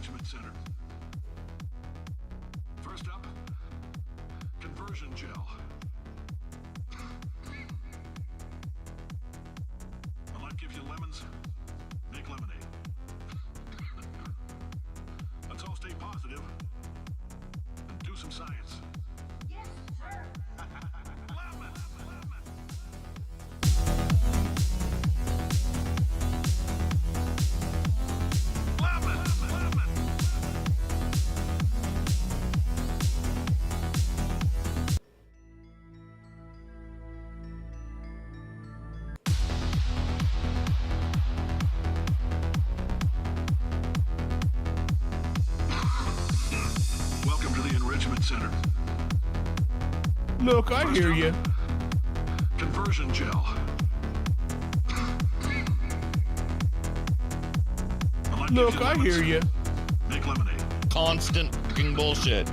Enrichment Center. First up, conversion gel. When life gives you lemons, make lemonade. Let's all stay positive and do some science. Yes, sir. Lemon. Welcome to the Enrichment Center. Look, I hear you. Conversion gel. Look, I hear you. Make lemonade. Constant fucking bullshit.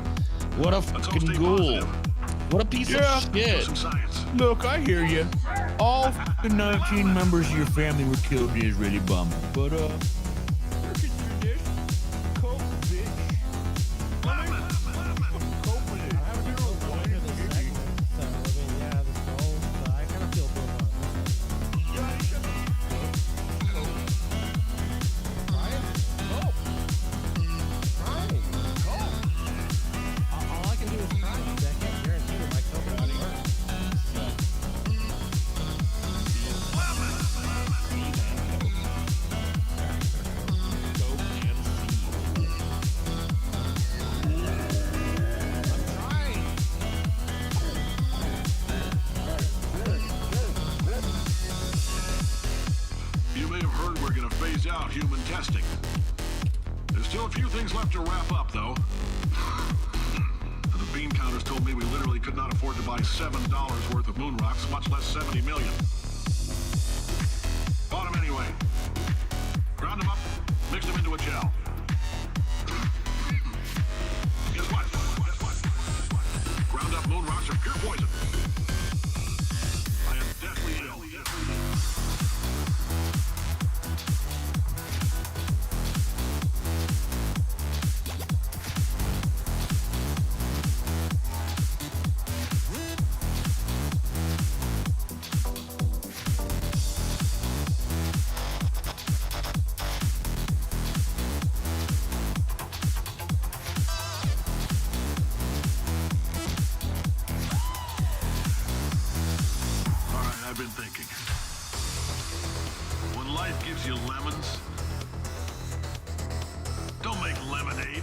What a Let's all fucking stay ghoul. positive. What a piece Yeah. of Do shit. some science. Look, I hear you. All fucking 19 members of your family were killed and is really bummed. But, here, consider this. Coke, bitch. Lemon. Coke with it. I haven't been able to go into this segment, so I mean, yeah, the skull. So I kind of feel both on this. Ryan, Coke. Ryan, Coke. All I can do is try. I can't guarantee that my Coke will work. I'm trying. You may have heard we're going to phase out human testing. There's still a few things left to wrap up, though. The bean counters told me we literally could not afford to buy $7 worth of moon rocks, much less 70 million. Bought them anyway. Ground them up, mixed them into a gel. Guess what? Ground up moon rocks are pure poison. I am deathly ill. I've been thinking. When life gives you lemons, don't make lemonade.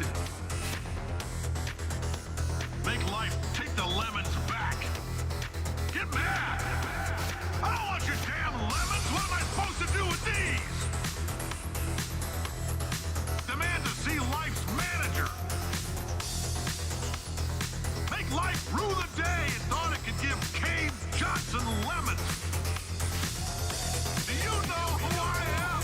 Make life take the lemons back. Get mad! I don't want your damn lemons! What am I supposed to do with these? Demand to see life's manager. Make life rue the day it thought it could give Cave Johnson lemons. Do you know who I am?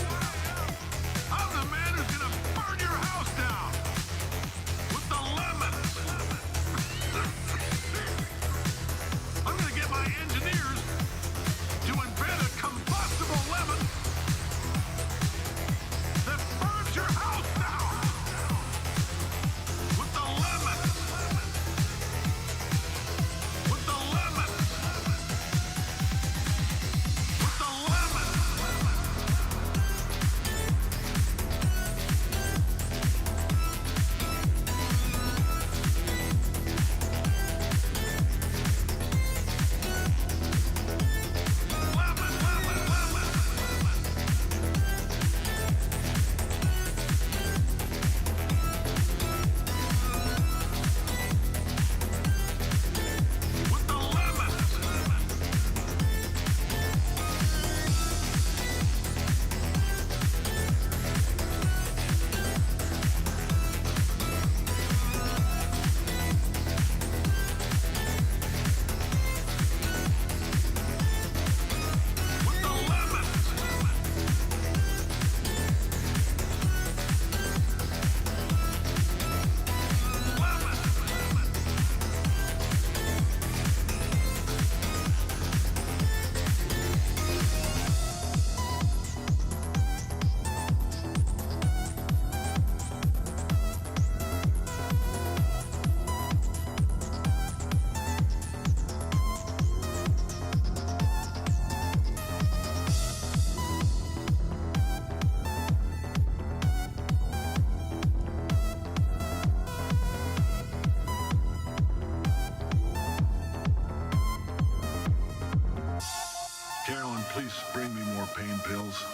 please bring me more pain pills?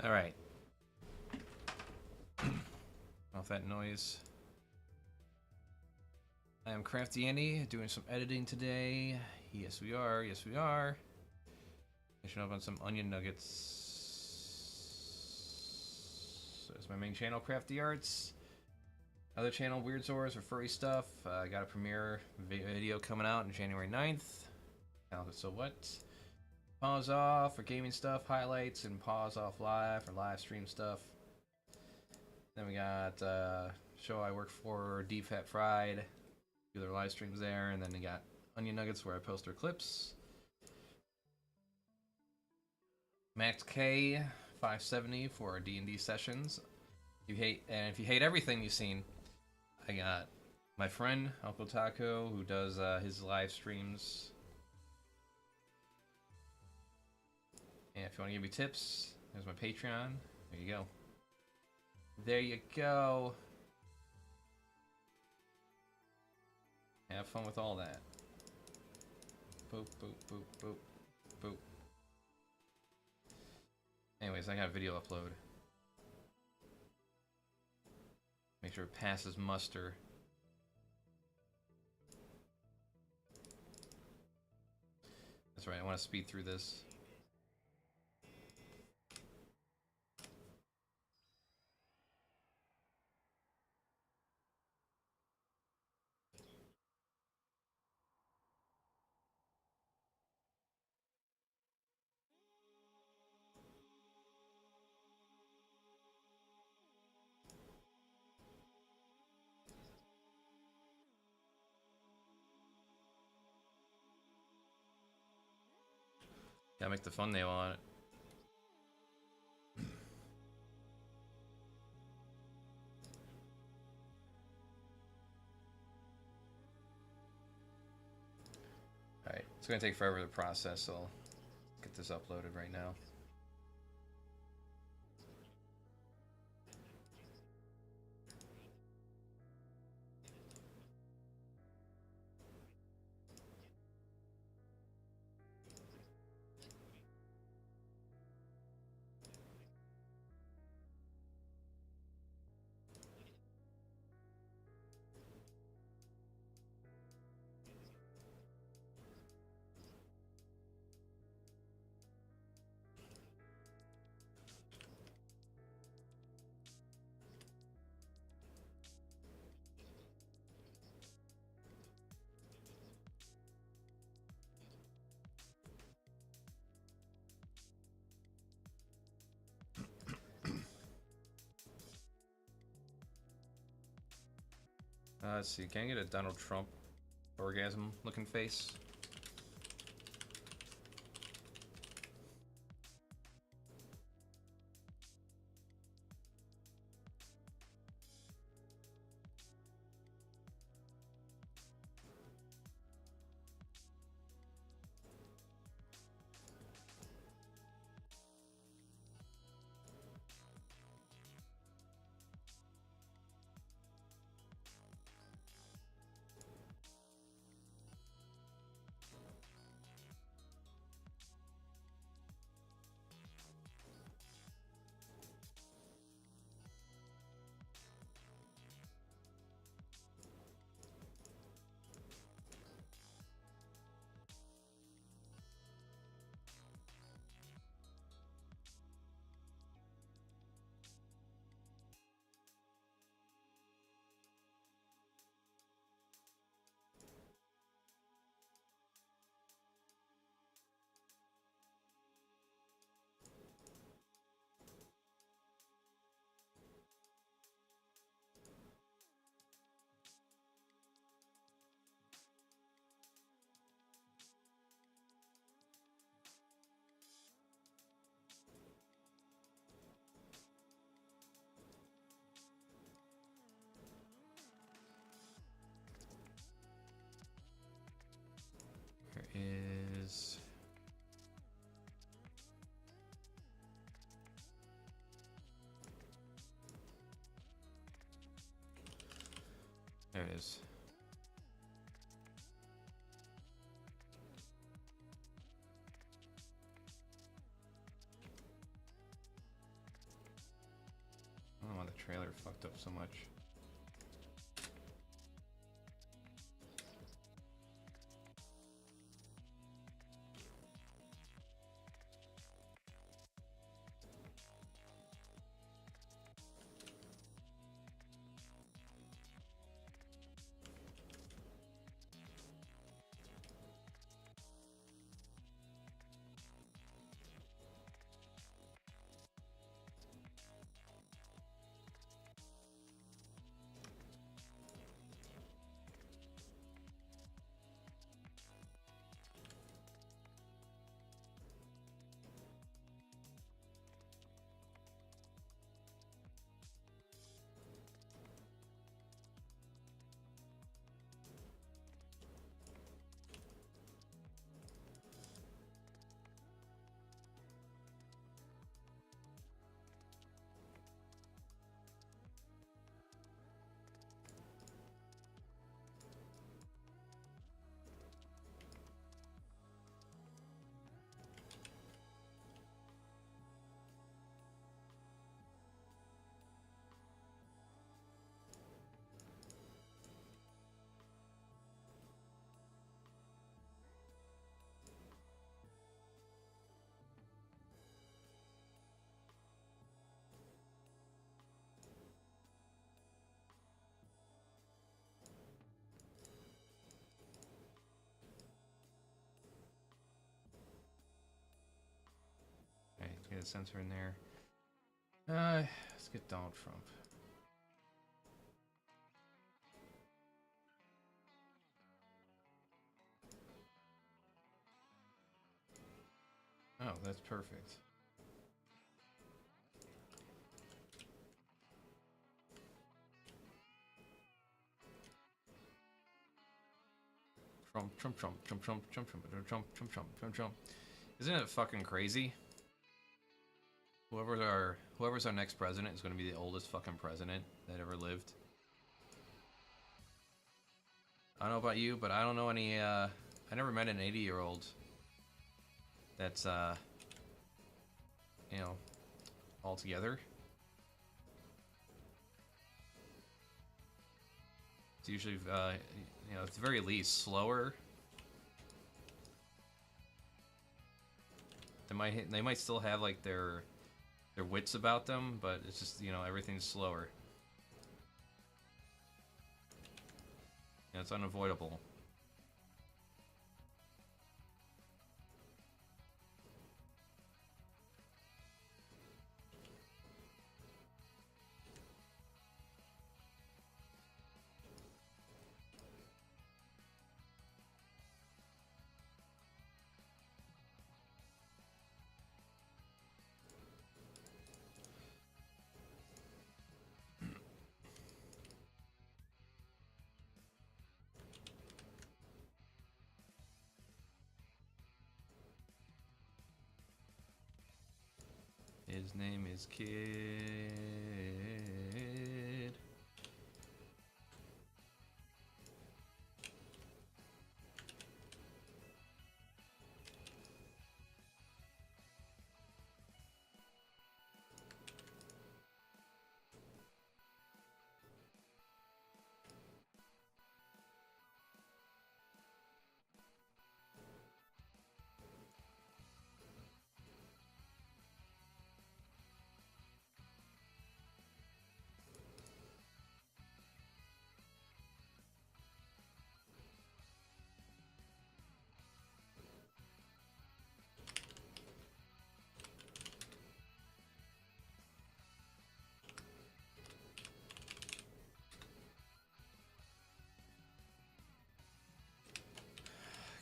All right. Off that noise. I am Crafty Andy, doing some editing today. Yes, we are. Yes, we are. Finishing up on some onion nuggets. So it's my main channel, Crafty Arts. Other channel, Weird Source for furry stuff. I got a premiere video coming out on January 9th. So what? Pause off for gaming stuff, highlights, and pause off live for live stream stuff. Then we got show I work for, Deep Fat Fried, do their live streams there, and then we got Onion Nuggets where I post their clips. Max K 570 for our D&D sessions. If you hate everything you've seen, I got my friend Uncle Taco who does his live streams. And if you want to give me tips, there's my Patreon. There you go. There you go. Have fun with all that. Boop, boop, boop, boop, boop. Anyways, I got a video upload. Make sure it passes muster. That's right, I want to speed through this. Gotta make the thumbnail on it. Alright, it's gonna take forever to process, so I'll get this uploaded right now. Let's see, can I get a Donald Trump orgasm looking face? There it is. I don't know why the trailer fucked up so much. Okay, let's get a sensor in there. Let's get Donald Trump. Oh, that's perfect. Trump. Isn't it fucking crazy? Whoever's our next president is going to be the oldest fucking president that ever lived. I don't know about you, but I don't know any. I never met an 80-year-old that's you know, all together. It's usually you know, at the very least slower. They might still have like their wits about them, but it's just, you know, everything's slower. You know, it's unavoidable. His name is Kid.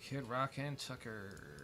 Kid Rock and Tucker.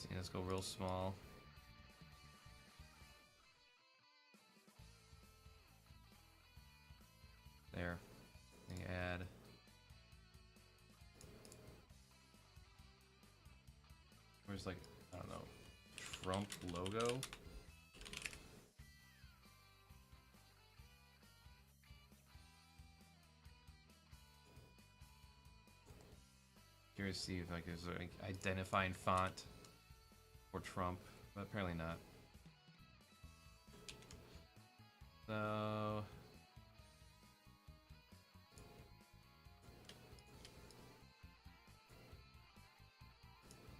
see, let's go real small. There. We add. Where's like, I don't know, Trump logo? Curious to see if like there's like identifying font for Trump, but apparently not. So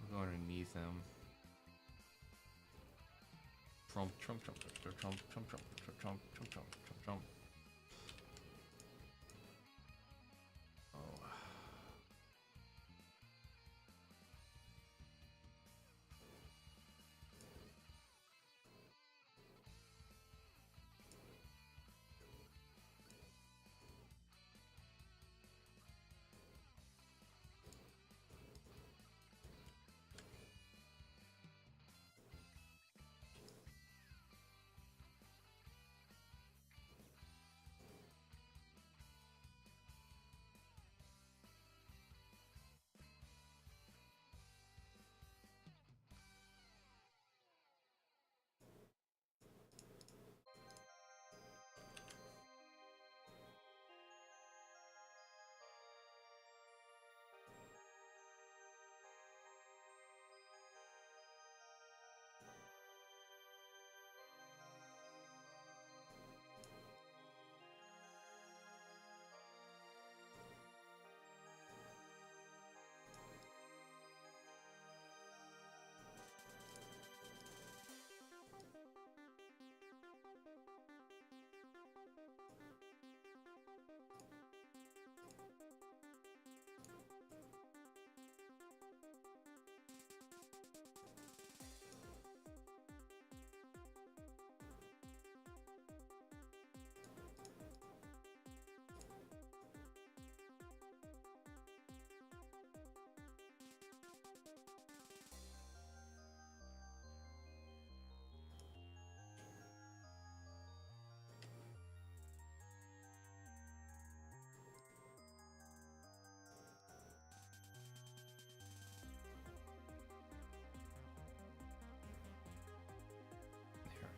we'll go underneath him. Trump, Trump, Trump, Trump, Trump, Trump, Trump, Trump, Trump, Trump, Trump, Trump, Trump. Oh.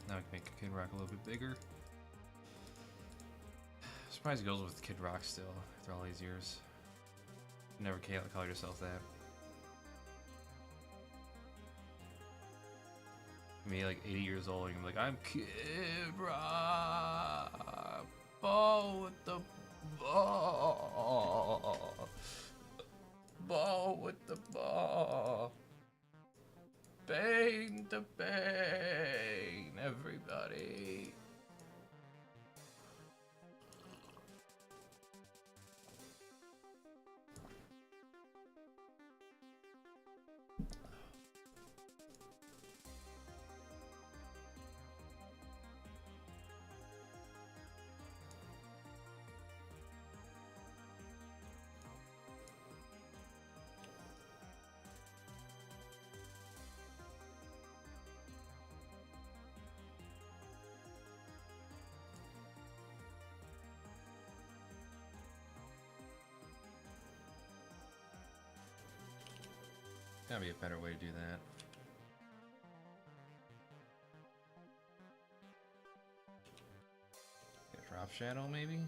Now I can make Kid Rock a little bit bigger. Surprised he goes with Kid Rock still after all these years. Never call yourself that. Me like 80 years old and you're like, I'm Kid Rock. Ball with the ball. Ball with the ball. Bang the bang, everybody. Gotta be a better way to do that. Get a drop shadow, maybe?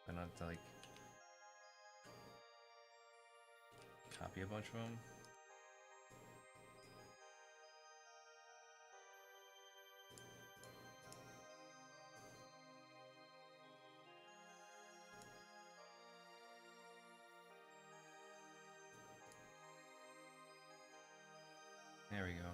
I don't have to, like, copy a bunch of them. There we go.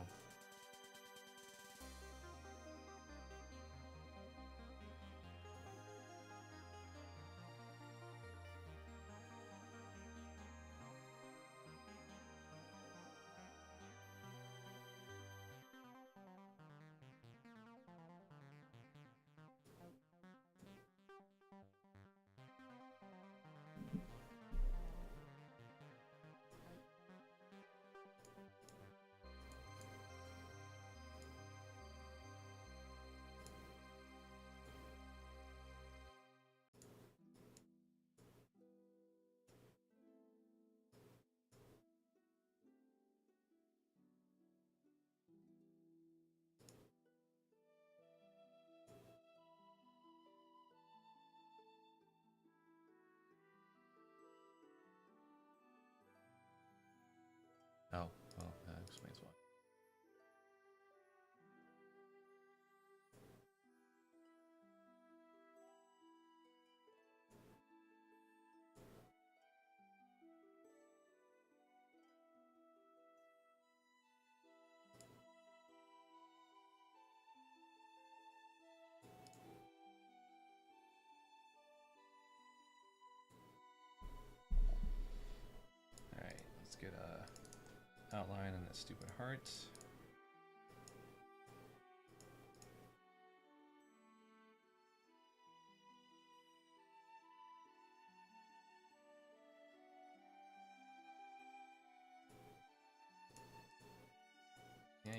outline and that stupid heart.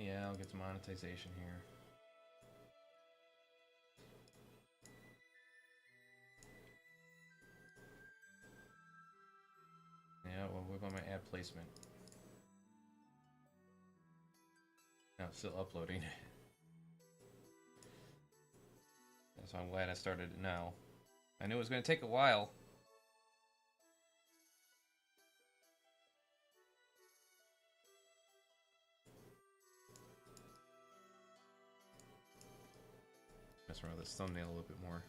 Yeah, I'll get to monetization here. Yeah, well, we're going to ad placement. No, it's still uploading. So I'm glad I started it now. I knew it was going to take a while. Mess around with this thumbnail a little bit more.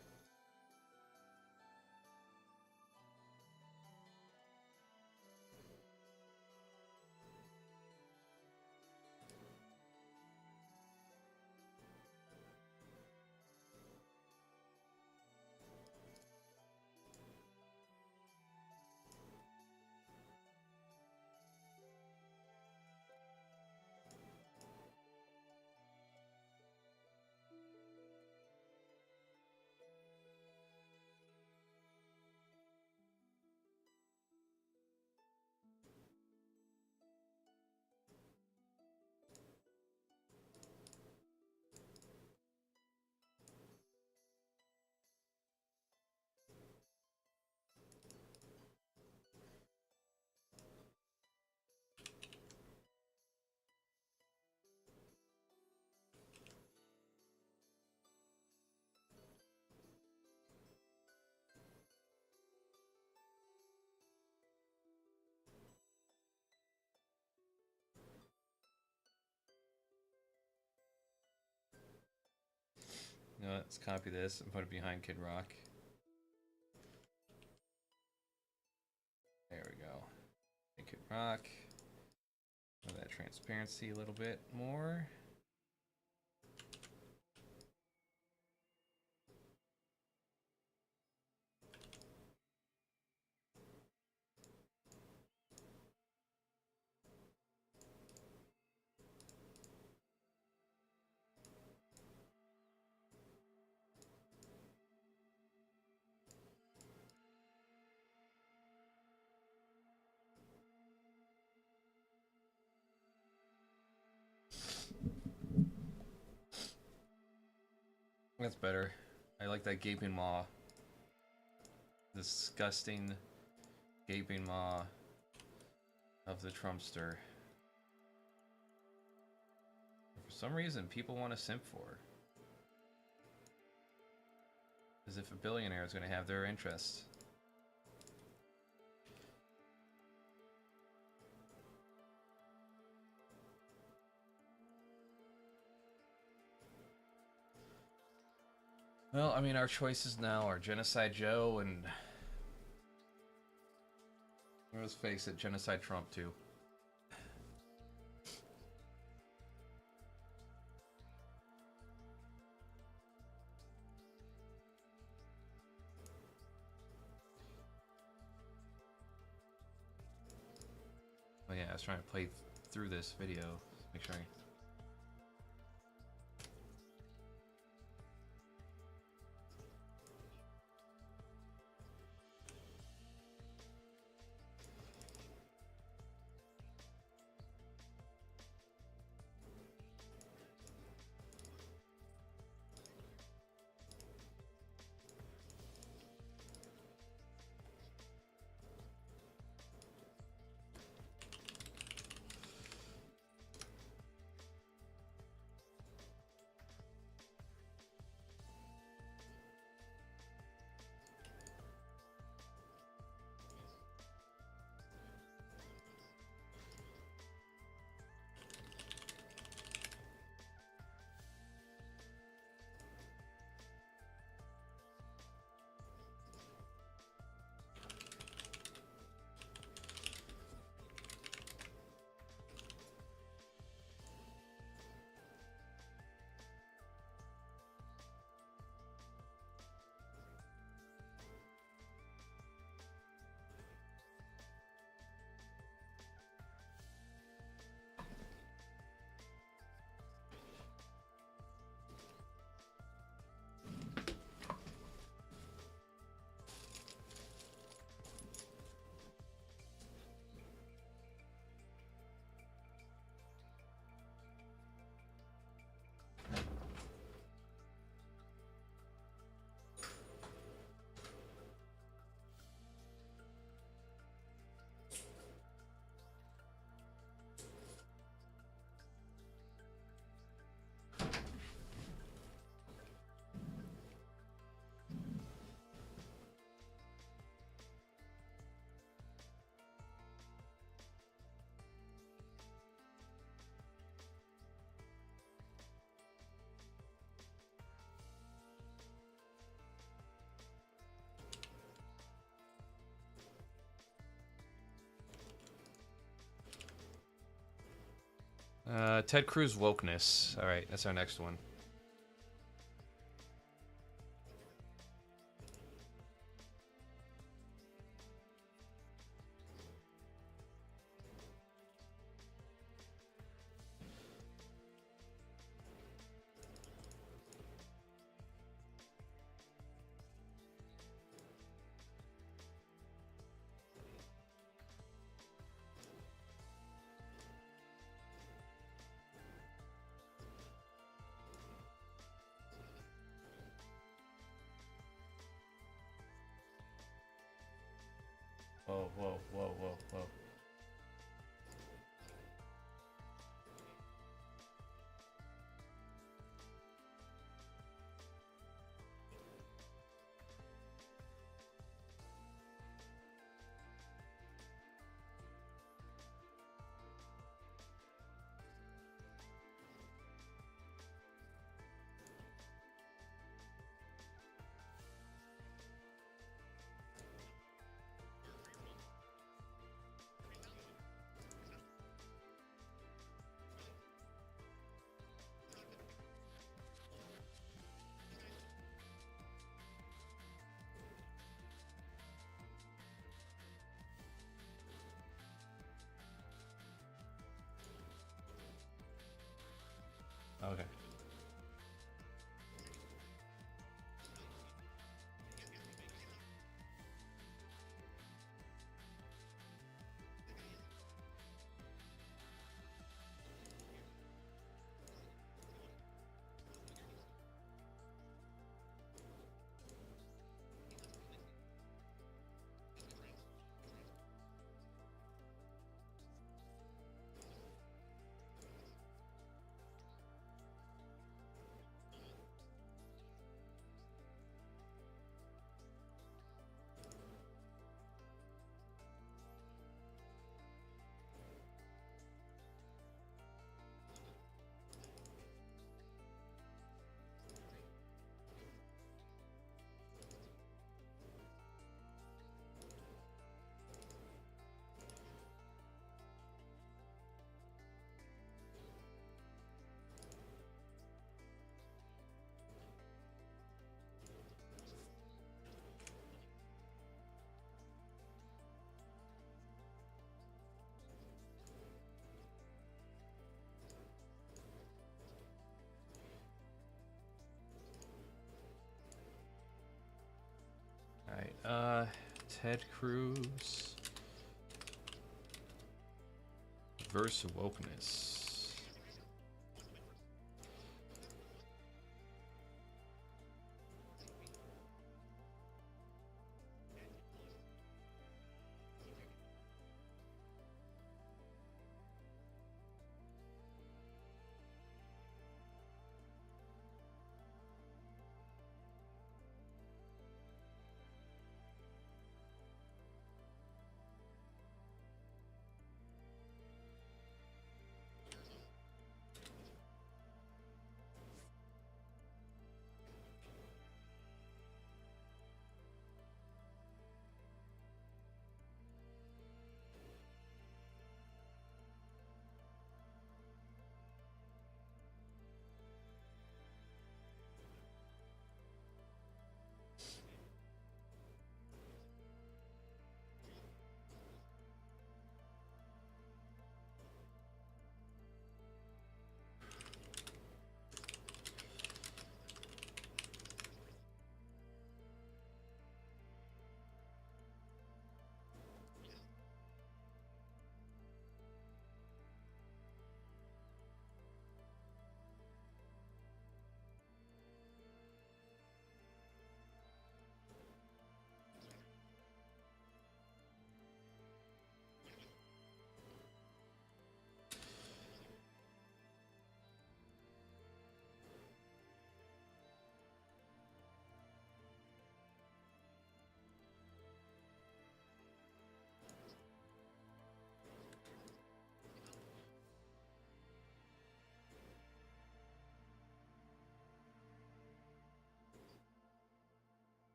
You know, let's copy this and put it behind Kid Rock. There we go. Kid Rock. Move that transparency a little bit more. That's better. I like that gaping maw. Disgusting gaping maw of the Trumpster. For some reason, people want to simp for. As if a billionaire is going to have their interests. Well, I mean, our choices now are Genocide Joe and... let's face it, Genocide Trump, too. Oh yeah, I was trying to play through this video. Make sure I... Ted Cruz wokeness. All right, that's our next one. Whoa, whoa, whoa, whoa, whoa. Okay. Alright, Ted Cruz versus wokeness.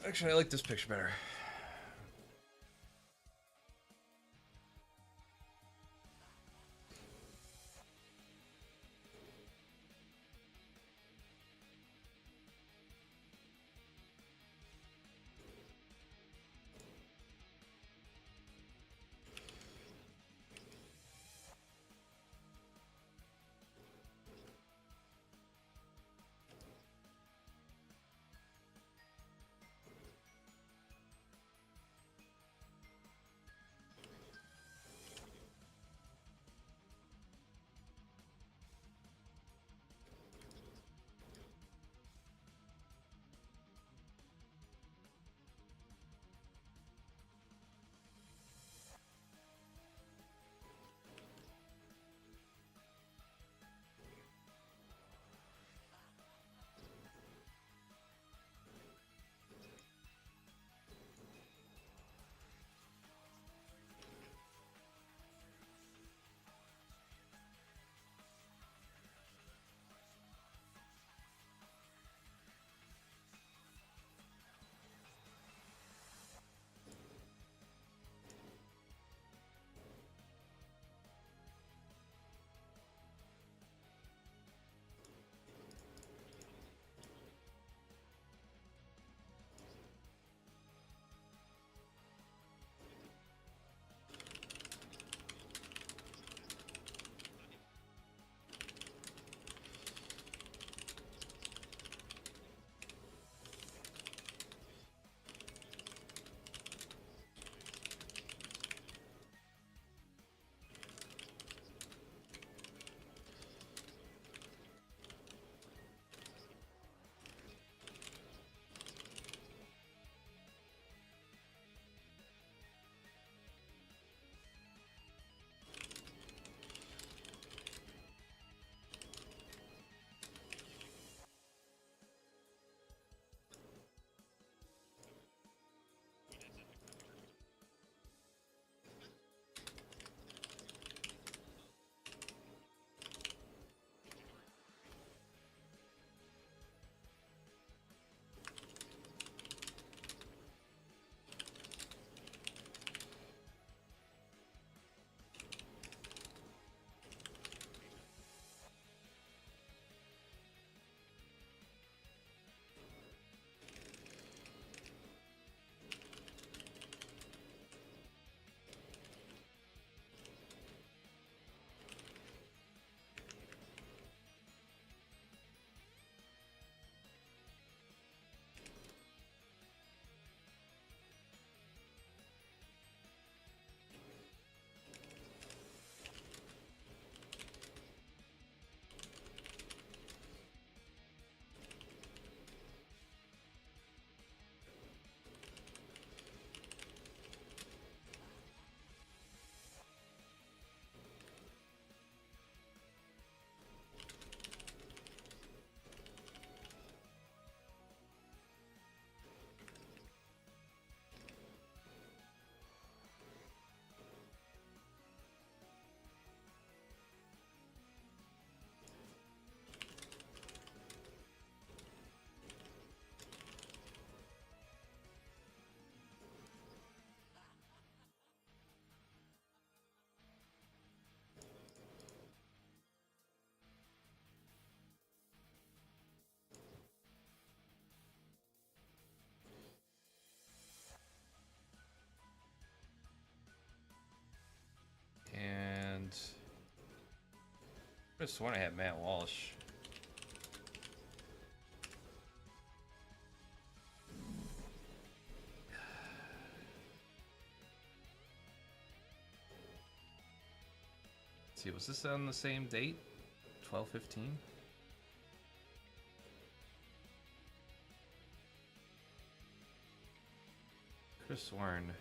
Actually, I like this picture better. And I just want to have Matt Walsh. Let's see, was this on the same date? 12/15? Chris Warren.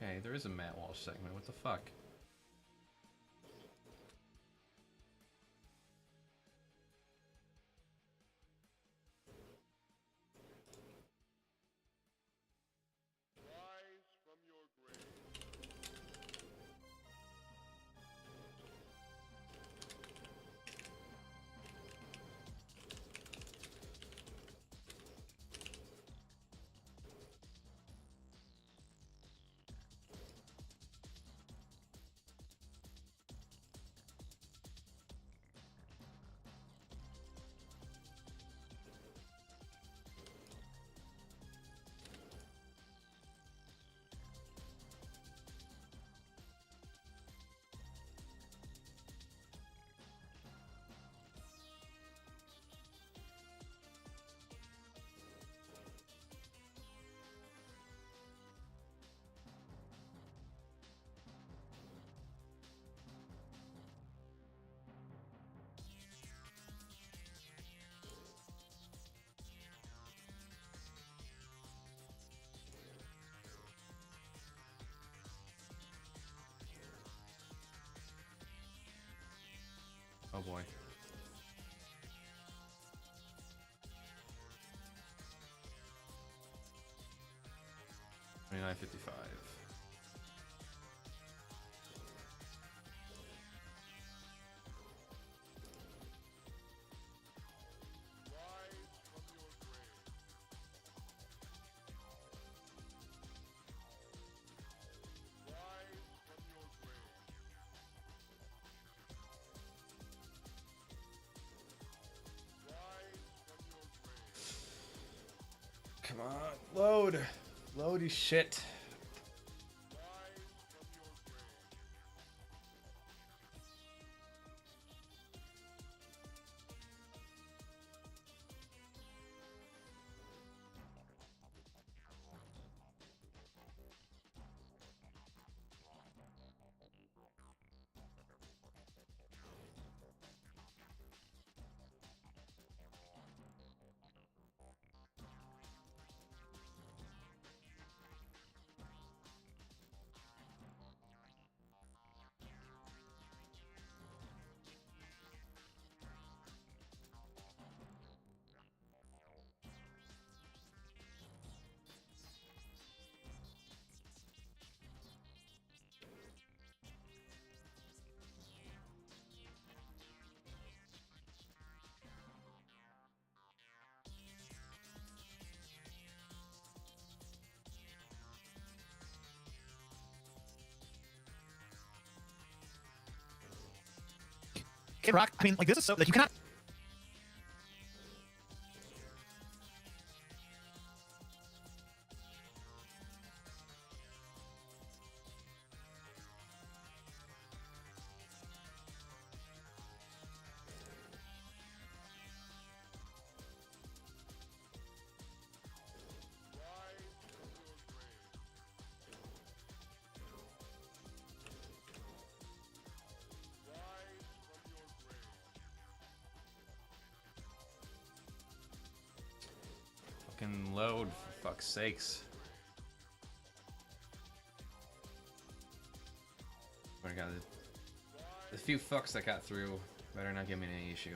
Okay, there is a Matt Walsh segment. What the fuck? Oh boy. 29.55. Come on, load. Loady shit. Kid Rock, I mean, like, this is so, like, you cannot. Fucking load, for fuck's sakes. I got the few fucks that got through. Better not give me any issue.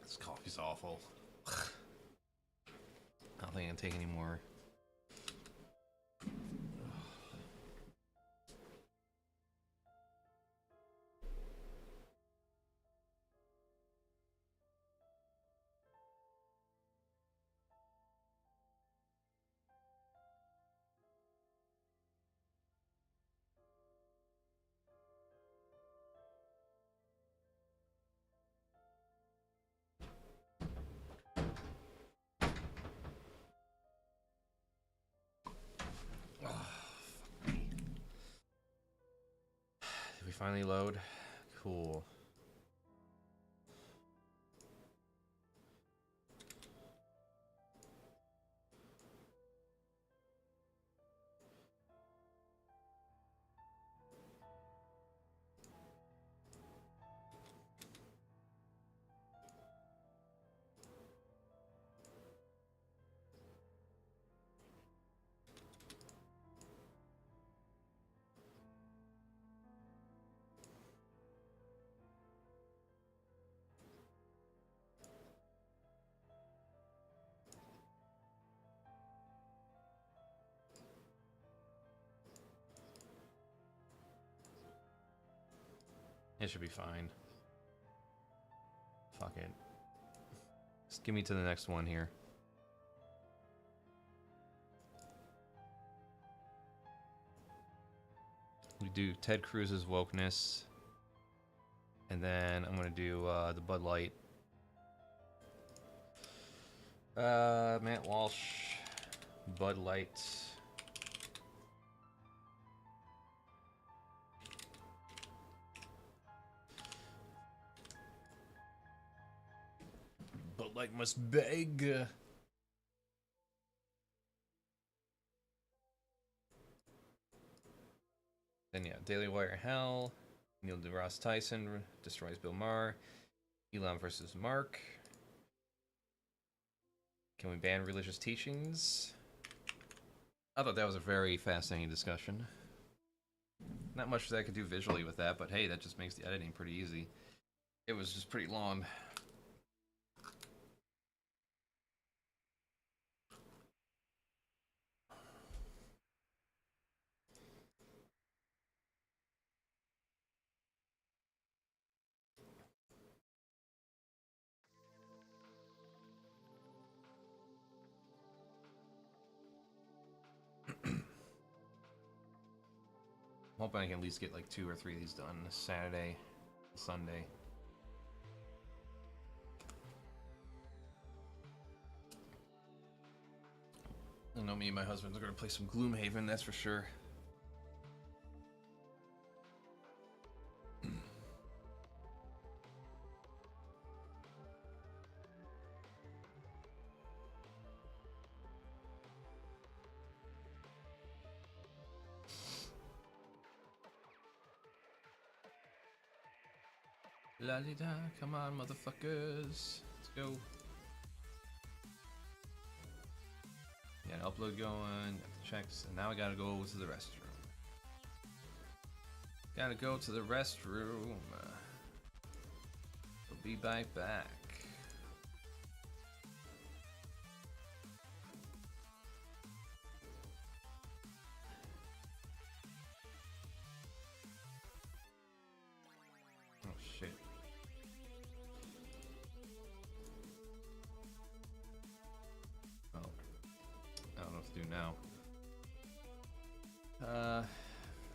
This coffee's awful. I don't think I can take any more. Did we finally load? Cool. It should be fine. Fuck it. Just give me to the next one here. We do Ted Cruz's wokeness. And then I'm gonna do the Bud Light. Matt Walsh, Bud Light. Daylight must beg. Then yeah, Daily Wire Hell. Neil deGrasse Tyson destroys Bill Maher. Elon versus Mark. Can we ban religious teachings? I thought that was a very fascinating discussion. Not much that I could do visually with that, but hey, that just makes the editing pretty easy. It was just pretty long. I'm hoping I can at least get like 2 or 3 of these done Saturday, Sunday. I know me and my husband are going to play some Gloomhaven, that's for sure. La di da, come on, motherfuckers. Let's go. Yeah, upload going, checks, and now I gotta go to the restroom. Gotta go to the restroom. We'll be right back. Oh shit. Oh. I don't know what to do now.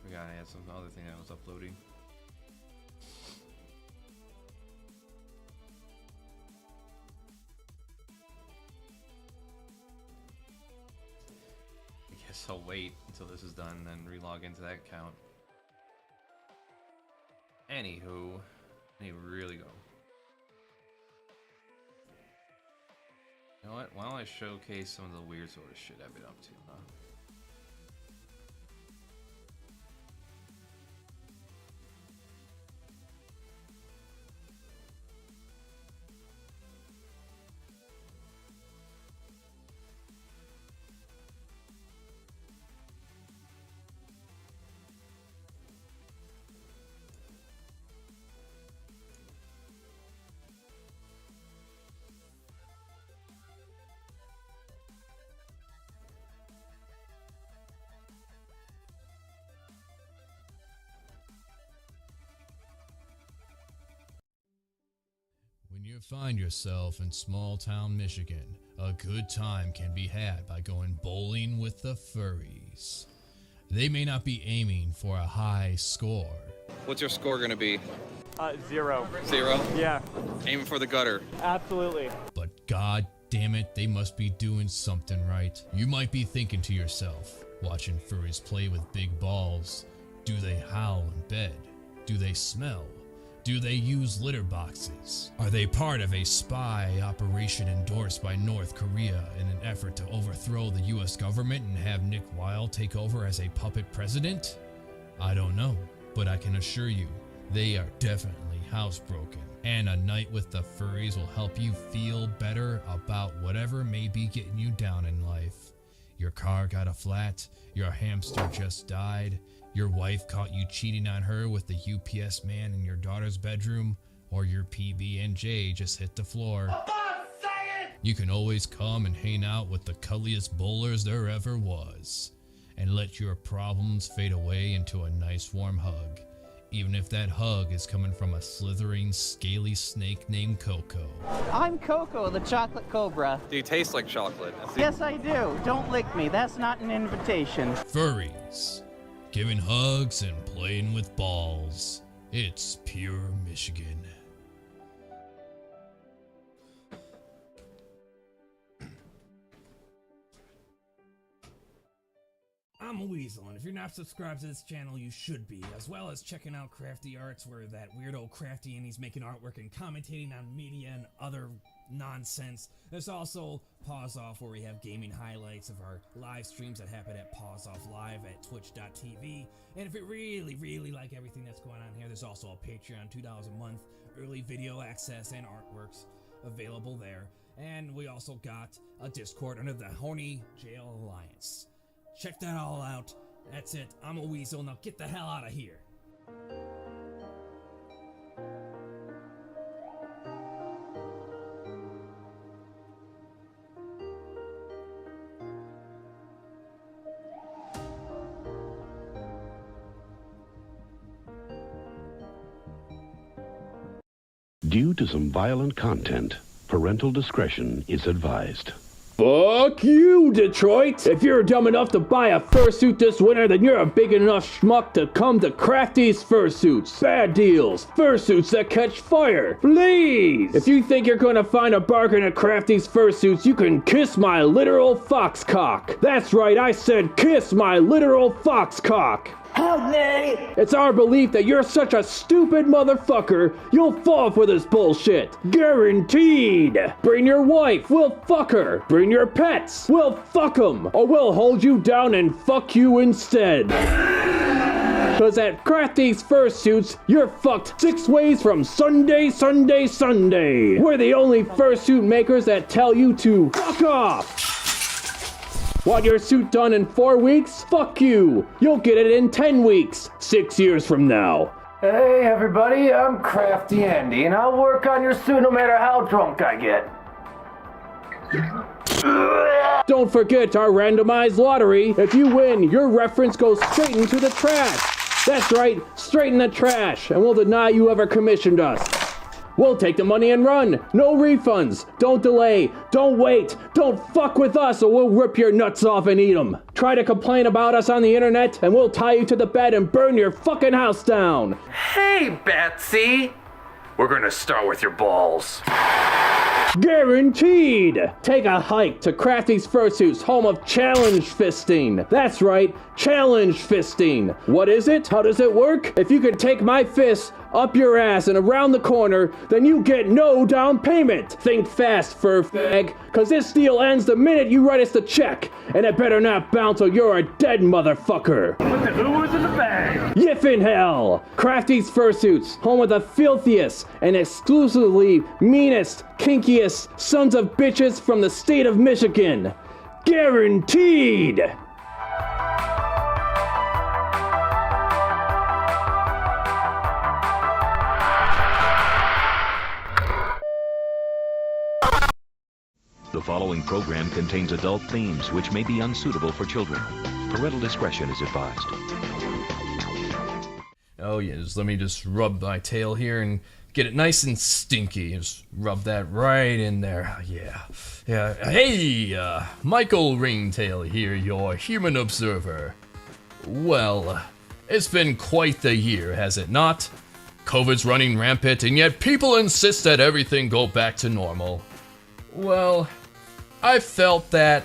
We gotta add some other thing that was uploading. I guess I'll wait until this is done and then relog into that account. Anywho, I need to really go. You know what? Why don't I showcase some of the weird sort of shit I've been up to, huh? When you find yourself in small-town Michigan, a good time can be had by going bowling with the Furries. They may not be aiming for a high score. What's your score gonna be? 0. 0? Yeah, Aiming for the gutter. absolutely. But god damn it, they must be doing something right. You might be thinking to yourself, watching Furries play with big balls, do they howl in bed? Do they smell? Do they use litter boxes? Are they part of a spy operation endorsed by North Korea in an effort to overthrow the US government and have Nick Weil take over as a puppet president? I don't know, but I can assure you, they are definitely housebroken. And a night with the Furries will help you feel better about whatever may be getting you down in life. Your car got a flat, your hamster just died, your wife caught you cheating on her with the UPS man in your daughter's bedroom, or your PB&J just hit the floor. You can always come and hang out with the cuddliest bowlers there ever was, and let your problems fade away into a nice warm hug, even if that hug is coming from a slithering, scaly snake named Coco. I'm Coco, the chocolate cobra. Do you taste like chocolate? Yes, I do. Don't lick me. That's not an invitation. Furries, giving hugs and playing with balls. It's pure Michigan. I'm Weasel, and if you're not subscribed to this channel, you should be, as well as checking out Crafty Arts, where that weirdo Crafty and he's making artwork and commentating on media and other nonsense. There's also Pause Off, where we have gaming highlights of our live streams that happen at Pause Off Live at twitch.tv. And if you really like everything that's going on here, there's also a Patreon, $2 a month, early video access and artworks available there. And we also got a Discord under the Horny Jail Alliance. Check that all out. That's it. I'm a weasel. Now get the hell out of here. Due to some violent content, parental discretion is advised. Fuck you, Detroit! If you're dumb enough to buy a fursuit this winter, then you're a big enough schmuck to come to Crafty's Fursuits. Bad deals, fursuits that catch fire. Please! If you think you're gonna find a bargain at Crafty's Fursuits, you can kiss my literal foxcock. That's right, I said kiss my literal foxcock. Help me! It's our belief that you're such a stupid motherfucker, you'll fall for this bullshit. Guaranteed! Bring your wife, we'll fuck her. Bring your pets, we'll fuck them. Or we'll hold you down and fuck you instead. Cause at Crafty's Fursuits, you're fucked 6 ways from Sunday. We're the only fursuit makers that tell you to fuck off. Want your suit done in 4 weeks? Fuck you! You'll get it in 10 weeks, 6 years from now. Hey everybody, I'm Crafty Andy, and I'll work on your suit no matter how drunk I get. Don't forget our randomized lottery. If you win, your reference goes straight into the trash. That's right, straight in the trash, and we'll deny you ever commissioned us. We'll take the money and run. No refunds. Don't delay. Don't wait. Don't fuck with us or we'll rip your nuts off and eat them. Try to complain about us on the internet and we'll tie you to the bed and burn your fucking house down. Hey, Betsy! We're gonna start with your balls. Guaranteed! Take a hike to Crafty's Fursuits, home of challenge fisting. That's right, challenge fisting. What is it? How does it work? If you can take my fist up your ass and around the corner, then you get no down payment. Think fast, fur fag, cause this deal ends the minute you write us the check. And it better not bounce or you're a dead motherfucker. Put the lures in the bag. Yiff in hell! Crafty's Fursuits, home of the filthiest and exclusively meanest, kinkiest sons of bitches from the state of Michigan. Guaranteed! The following program contains adult themes which may be unsuitable for children. Parental discretion is advised. Oh yeah, let me just rub my tail here and get it nice and stinky. Just rub that right in there. Yeah. Hey, Michael Ringtail here, your human observer. Well, it's been quite the year, has it not? COVID's running rampant, and yet people insist that everything go back to normal. Well, I felt that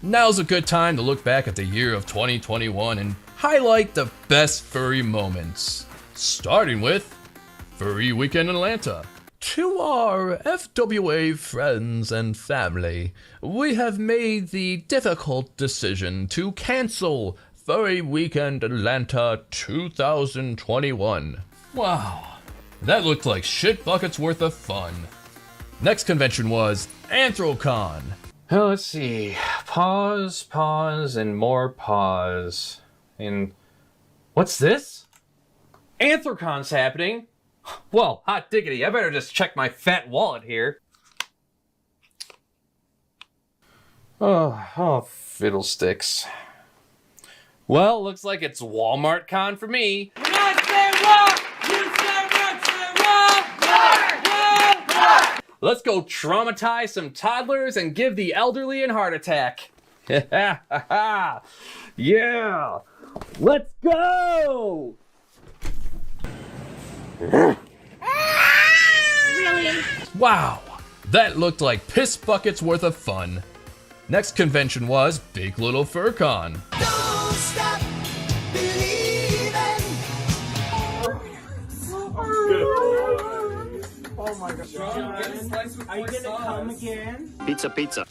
now's a good time to look back at the year of 2021 and highlight the best furry moments, starting with Furry Weekend in Atlanta. To our FWA friends and family, we have made the difficult decision to cancel Furry Weekend Atlanta 2021. Wow, that looked like shit buckets worth of fun. Next convention was Anthrocon. Let's see. Pause, and more pause. And what's this? Anthrocon's happening? Well, hot diggity, I better just check my fat wallet here. Oh, fiddlesticks. Well, looks like it's Walmart Con for me. Let's go traumatize some toddlers and give the elderly a heart attack. Yeah! Let's go! Really? Wow, that looked like piss buckets worth of fun. Next convention was Big Little FurCon. Don't stop believing. Oh my god. Are you gonna come again? Pizza, pizza.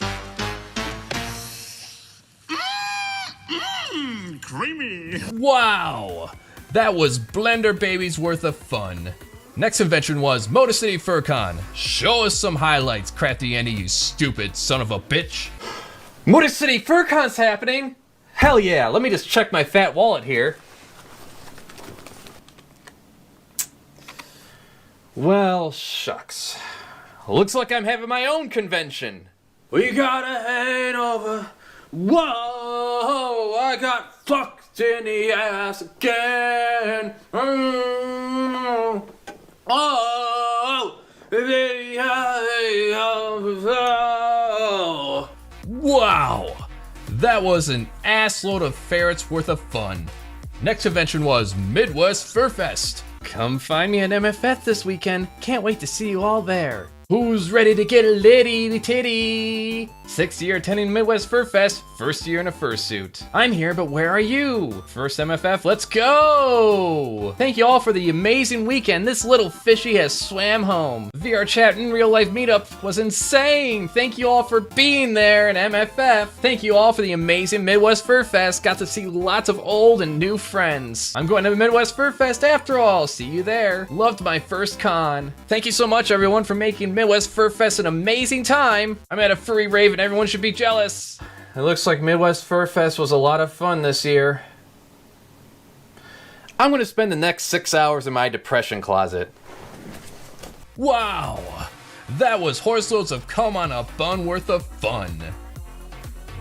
Creamy. Wow! That was Blender Baby's worth of fun. Next invention was Motor City FurCon. Show us some highlights, Crafty Andy, you stupid son of a bitch. Motor City FurCon's happening? Hell yeah, let me just check my fat wallet here. Well, shucks. Looks like I'm having my own convention. We got a hangover. Whoa, I got fucked in the ass again. Oh, wow, that was an assload of ferrets worth of fun. Next convention was Midwest Furfest. Come find me at MFF this weekend. Can't wait to see you all there. Who's ready to get a litty titty? 6th year attending Midwest Fur Fest, first year in a fursuit. I'm here, but where are you? First MFF, let's go! Thank you all for the amazing weekend. This little fishy has swam home. VR chat and real life meetup was insane. Thank you all for being there in MFF. Thank you all for the amazing Midwest Fur Fest. Got to see lots of old and new friends. I'm going to Midwest Fur Fest after all. See you there. Loved my first con. Thank you so much everyone for making Midwest Fur Fest an amazing time. I'm at a furry rave and everyone should be jealous. It looks like Midwest Fur Fest was a lot of fun this year. I'm gonna spend the next 6 hours in my depression closet. Wow, that was horseloads of cum on a bun worth of fun.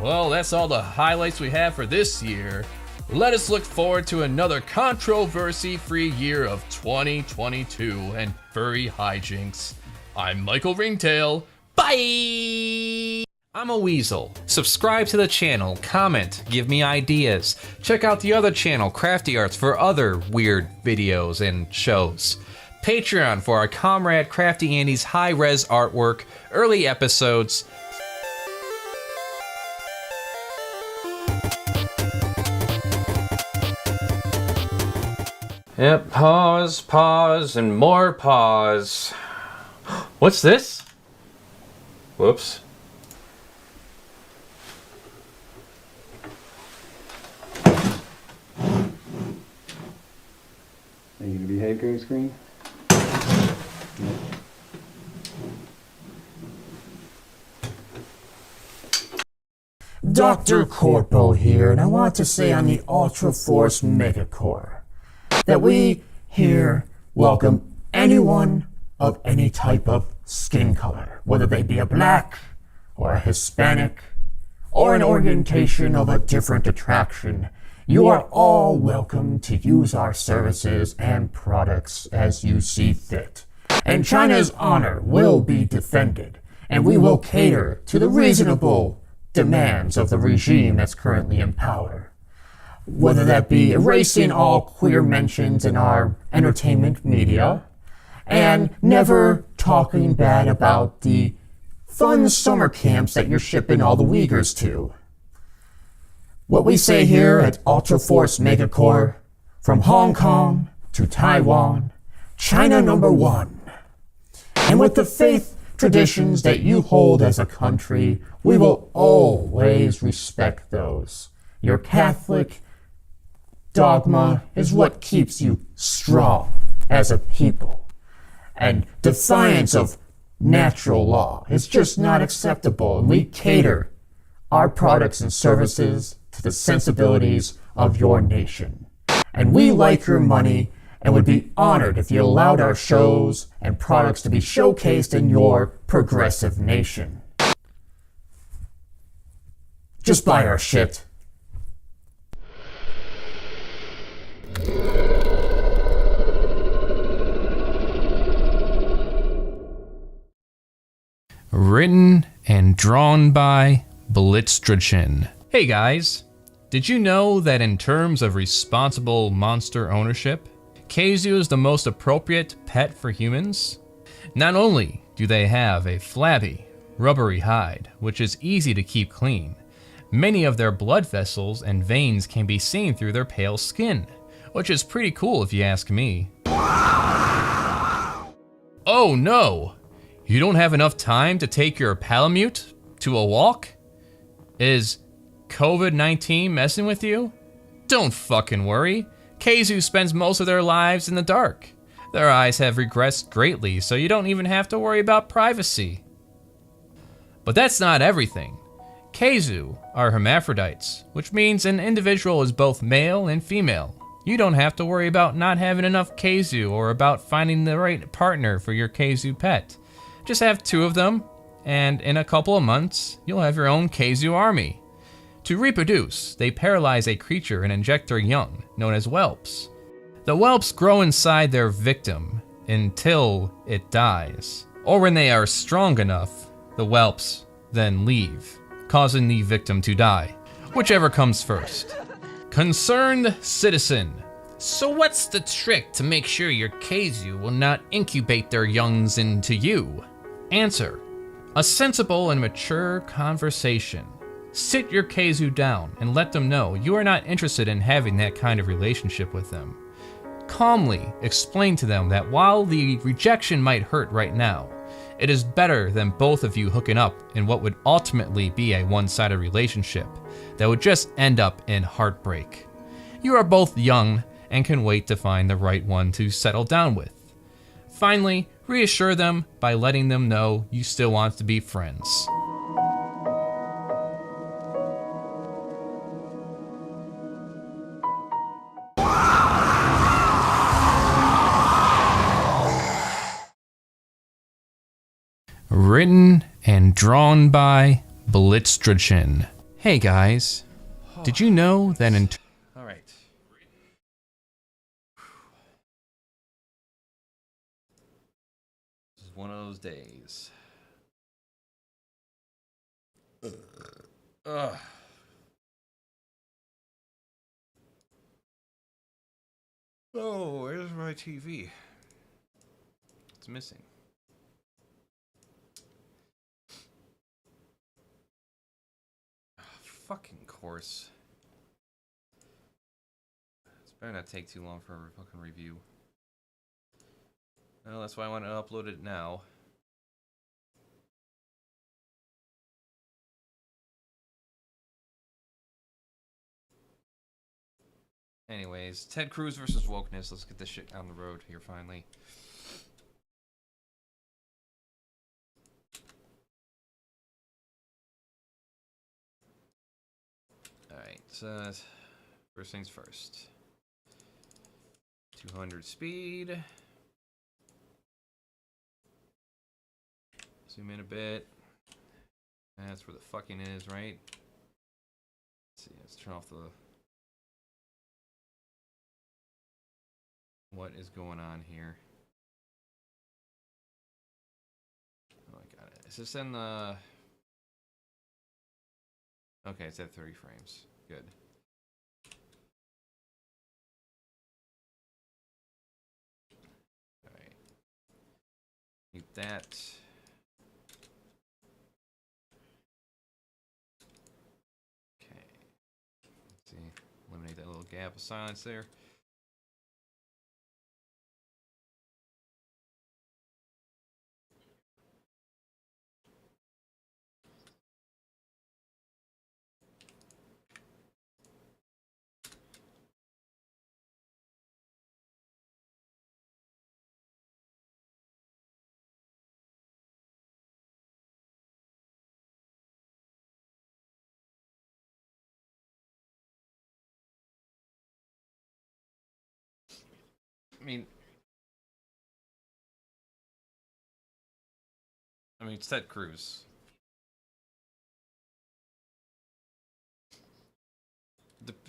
Well, that's all the highlights we have for this year. Let us look forward to another controversy-free year of 2022 and furry hijinks. I'm Michael Ringtail. Bye! I'm a weasel. Subscribe to the channel, comment, give me ideas. Check out the other channel, Crafty Arts, for other weird videos and shows. Patreon for our comrade Crafty Andy's high-res artwork, early episodes. Yep, pause, pause, and more pause. What's this? Whoops. Are you gonna behave, Gary Screen? Dr. Corpo here, and I want to say on the Ultra Force Megacore that we here welcome anyone of any type of skin color, whether they be a black or a Hispanic or an orientation of a different attraction. You are all welcome to use our services and products as you see fit. And China's honor will be defended, and we will cater to the reasonable demands of the regime that's currently in power. Whether that be erasing all queer mentions in our entertainment media, and never talking bad about the fun summer camps that you're shipping all the Uyghurs to. What we say here at Ultra Force Megacore, from Hong Kong to Taiwan, China #1. And with the faith traditions that you hold as a country, we will always respect those. Your Catholic dogma is what keeps you strong as a people. And defiance of natural law is just not acceptable. And we cater our products and services to the sensibilities of your nation. And we like your money and would be honored if you allowed our shows and products to be showcased in your progressive nation. Just buy our shit. Written and drawn by Blitzdrachen. Hey guys, did you know that in terms of responsible monster ownership, Keizu is the most appropriate pet for humans? Not only do they have a flabby, rubbery hide, which is easy to keep clean, many of their blood vessels and veins can be seen through their pale skin, which is pretty cool if you ask me. Oh no! You don't have enough time to take your Palamute to a walk? Is COVID-19 messing with you? Don't fucking worry. Keizu spends most of their lives in the dark. Their eyes have regressed greatly, so you don't even have to worry about privacy. But that's not everything. Keizu are hermaphrodites, which means an individual is both male and female. You don't have to worry about not having enough Keizu or about finding the right partner for your Keizu pet. Just have 2 of them, and in a couple of months, you'll have your own Keizu army. To reproduce, they paralyze a creature and inject their young, known as whelps. The whelps grow inside their victim until it dies. Or when they are strong enough, the whelps then leave, causing the victim to die. Whichever comes first. Concerned citizen. So what's the trick to make sure your Keizu will not incubate their youngs into you? Answer. A sensible and mature conversation. Sit your Keizu down and let them know you are not interested in having that kind of relationship with them. Calmly explain to them that while the rejection might hurt right now, it is better than both of you hooking up in what would ultimately be a one-sided relationship that would just end up in heartbreak. You are both young and can wait to find the right one to settle down with. Finally, reassure them by letting them know you still want to be friends. Written and drawn by Blitzdrachin. Hey guys, did you know that in... Alright. This is one of those days. Ugh. Oh, where's my TV? It's missing. Fucking course. This better not take too long for a fucking review. Well, that's why I want to upload it now. Anyways, Ted Cruz versus wokeness. Let's get this shit on the road here finally. Alright, so first things first. 200 speed. Zoom in a bit. That's where the fucking is, right? Let's see, let's turn off the... What is going on here? Oh, I got it. Is this in the... Okay, it's at 30 frames. Good. Alright. Mute that. Okay. Let's see. Eliminate that little gap of silence there. I mean, it's Ted Cruz.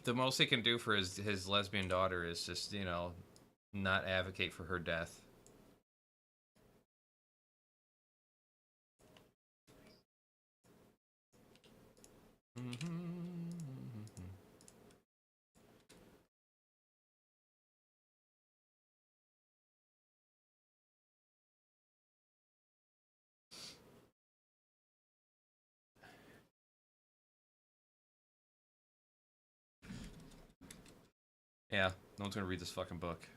The most he can do for his lesbian daughter is just, you know, not advocate for her death. Yeah, no one's gonna read this fucking book.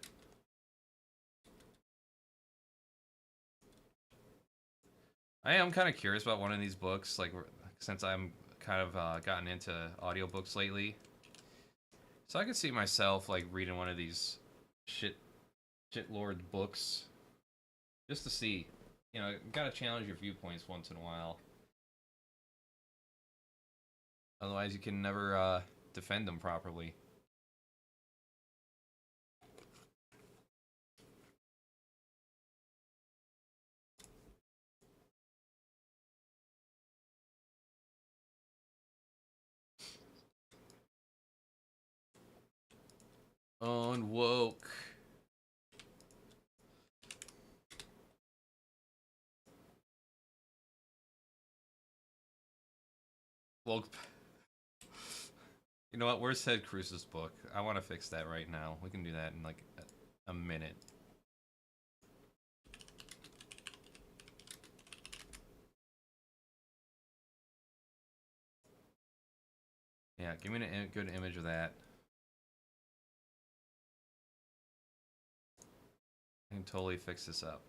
I am kind of curious about one of these books, like since I'm kind of gotten into audiobooks lately. So I could see myself like reading one of these shitlord books just to see. You know, gotta challenge your viewpoints once in a while. Otherwise, you can never defend them properly. Unwoke. Well, you know what? Where's Ted Cruz's book? I want to fix that right now. We can do that in like a minute. Yeah, give me a good image of that. I can totally fix this up.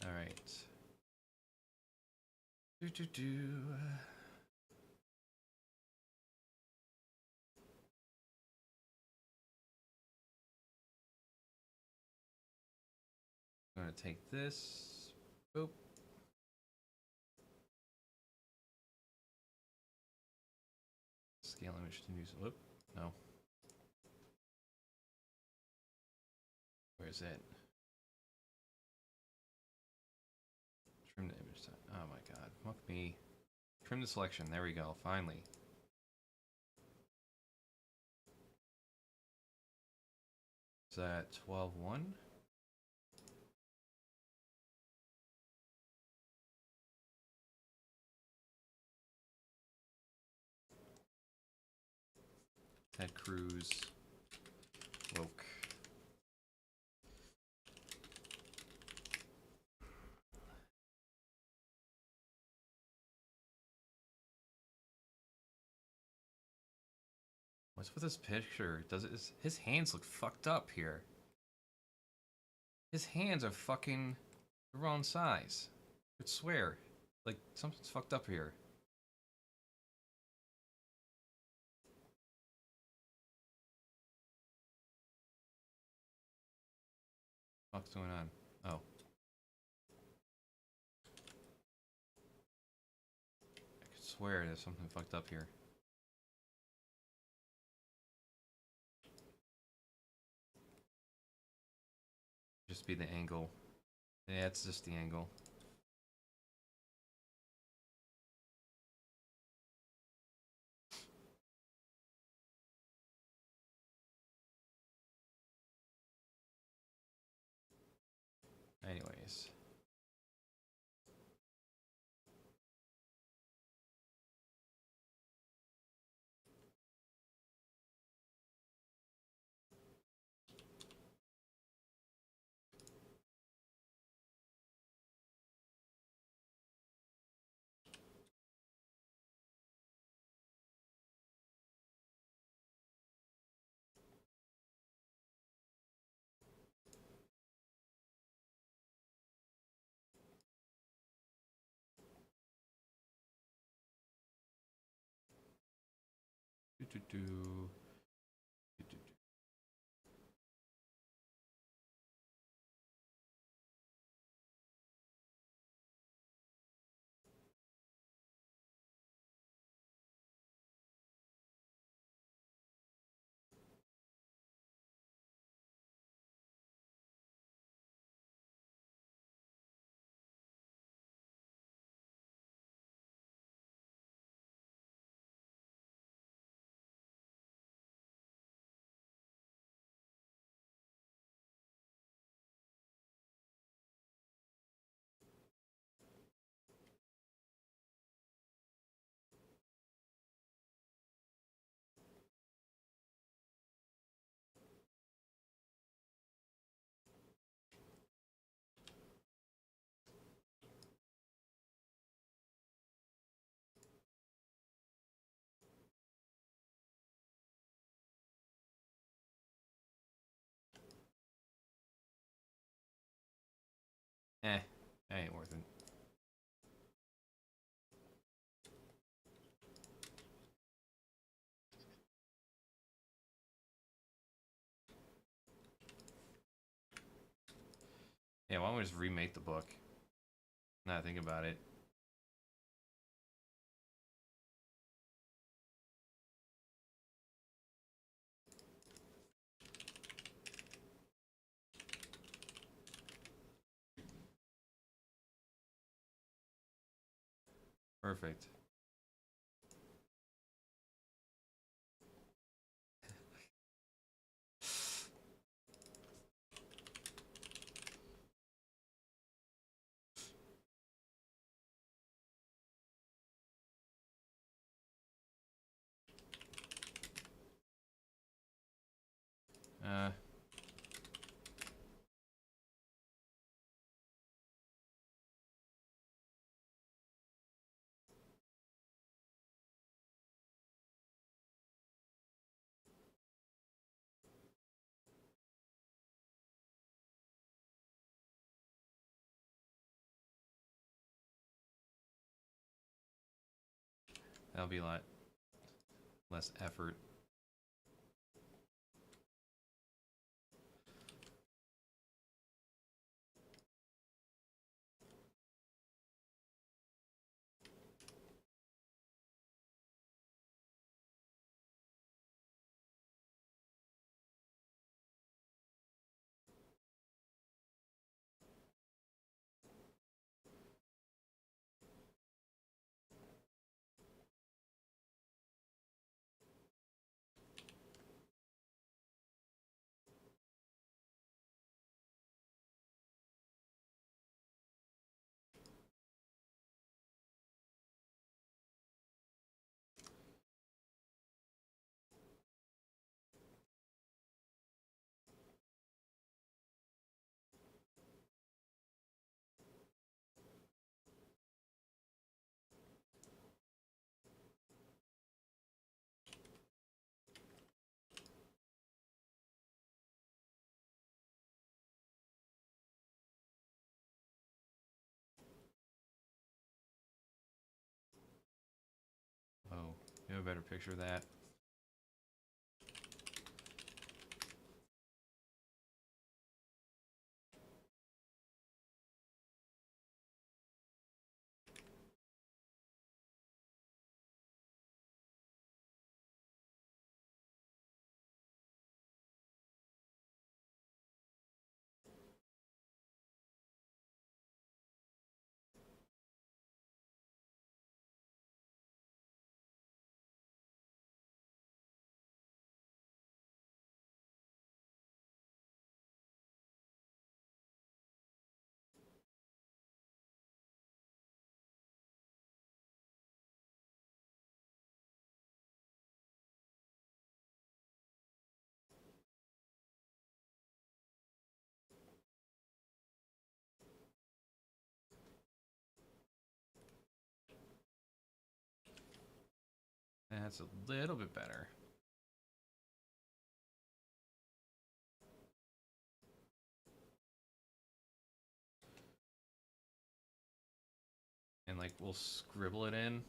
All right. I'm gonna take this. Boop. Scale image to use. Whoop. No. Where is it? Trim the image type. Oh my god. Fuck me. Trim the selection. There we go. Finally. Is that 12.1? Ted Cruz. Woke. What's with this picture? Does it? His hands look fucked up here. His hands are fucking the wrong size. I swear. Like, something's fucked up here. What's going on? Oh. I could swear there's something fucked up here. Just be the angle. Yeah, it's just the angle. Anyways. Do. That ain't worth it. Yeah, why don't we just remake the book? Now I think about it. Perfect. That'll be a lot less effort. Oh, you have a better picture of that. That's a little bit better. And like we'll scribble it in.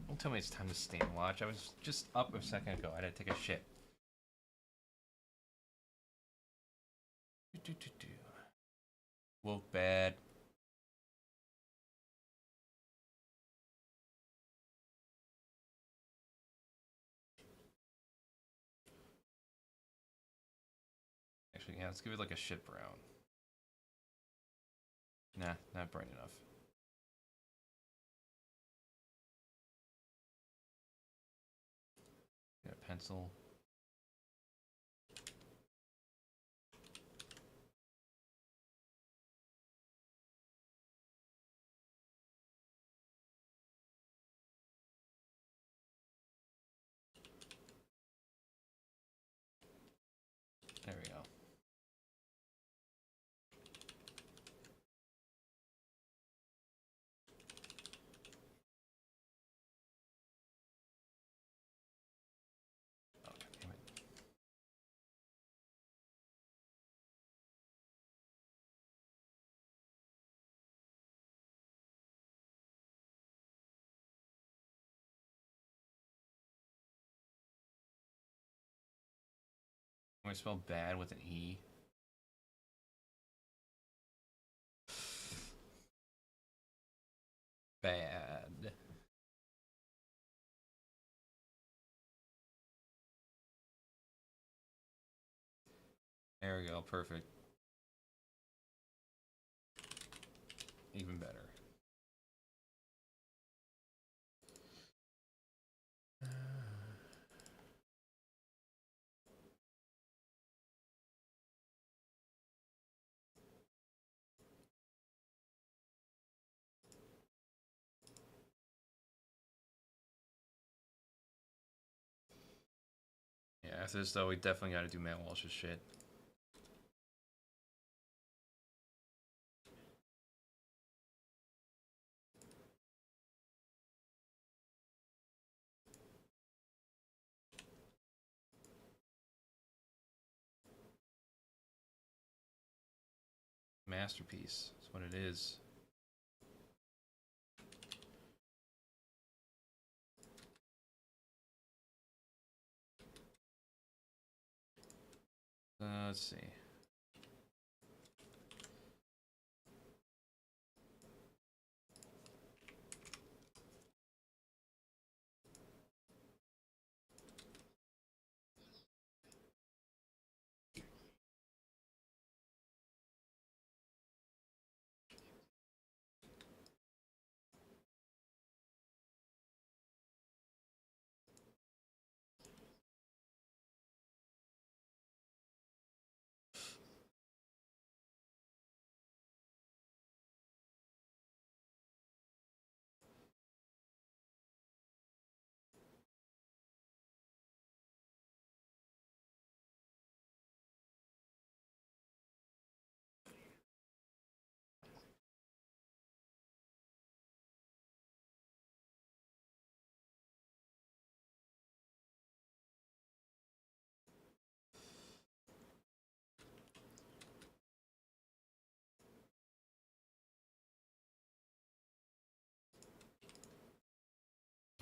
Don't tell me it's time to stand watch. I was just up a second ago. I had to take a shit. Woke bad. Actually, yeah, let's give it like a shit brown. Nah, not bright enough. Get a pencil. There we go. I spell bad with an E? Bad. There we go, perfect. Even better. Yeah, after this though, we definitely gotta do Matt Walsh's shit. Masterpiece. That's what it is. Let's see.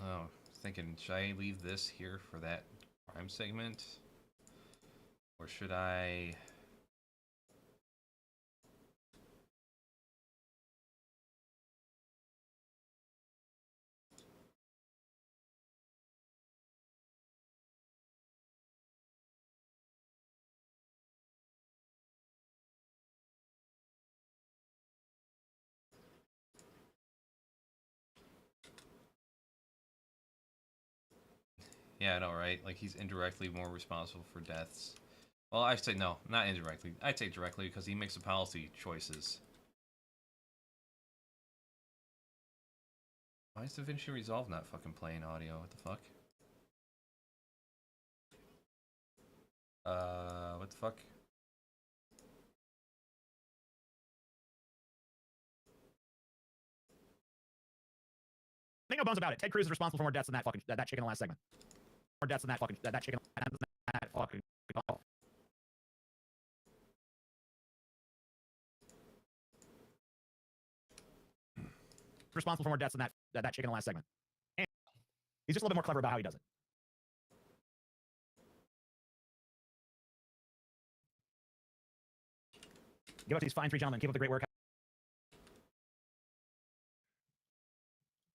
Oh, thinking, should I leave this here for that crime segment? Or should I... Yeah, I know, right? Like, he's indirectly more responsible for deaths. Well, I'd say no, not indirectly. I'd say directly, because he makes the policy choices. Why is DaVinci Resolve not fucking playing audio? What the fuck? What the fuck? Make no bones about it. Ted Cruz is responsible for more deaths than that fucking that chicken in the last segment. More deaths than that fucking that chicken. That fucking. Oh. Responsible for more deaths than that chicken in the last segment. And he's just a little bit more clever about how he does it. Give up to these fine three gentlemen. Keep up the great work.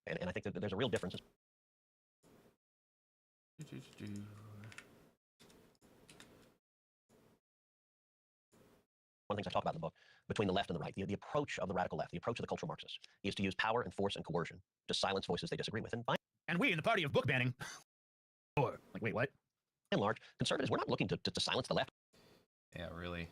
And I think that there's a real difference. One of the things I talk about in the book, between the left and the right, the approach of the radical left, the approach of the cultural Marxists, is to use power and force and coercion to silence voices they disagree with. And we in the party of book banning. Like, wait, what? And large, conservatives, we're not looking to silence the left. Yeah, really.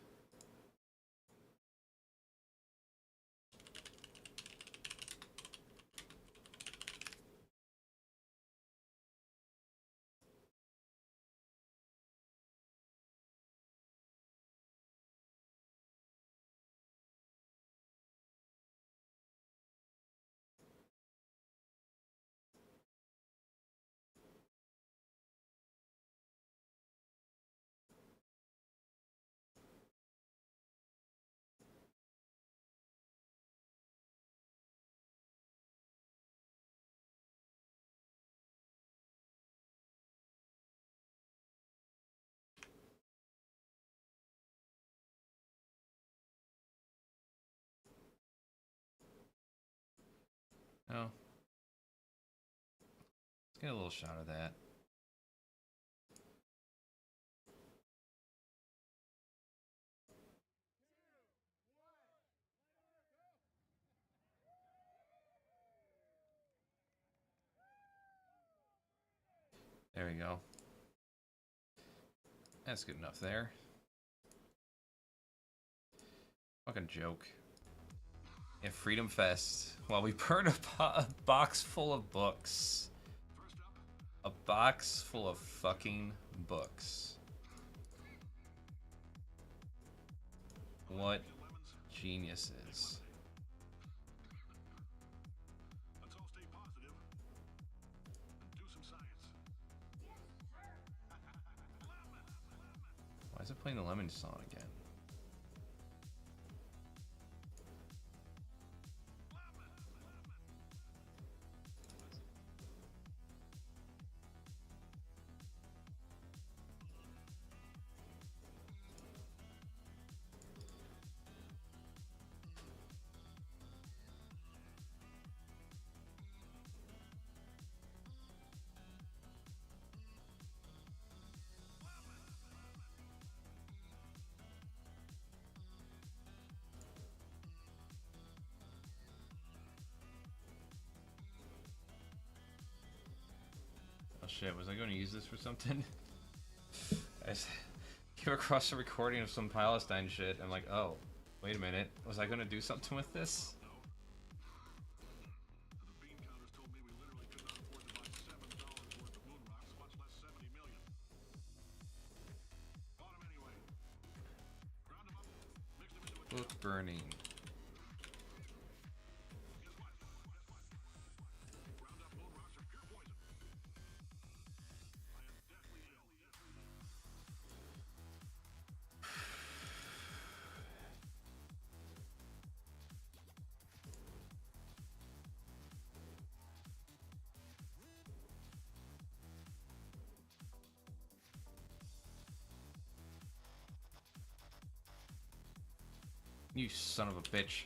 Oh. Let's get a little shot of that. There we go. That's good enough there. Fucking joke. Yeah, Freedom Fest. While we burn a box full of books. A box full of fucking books. What geniuses. Why is it playing the Lemon song again? Oh shit, was I going to use this for something? I just came across a recording of some Palestine shit. I'm like, oh, wait a minute. Was I going to do something with this? Book burning. You son of a bitch.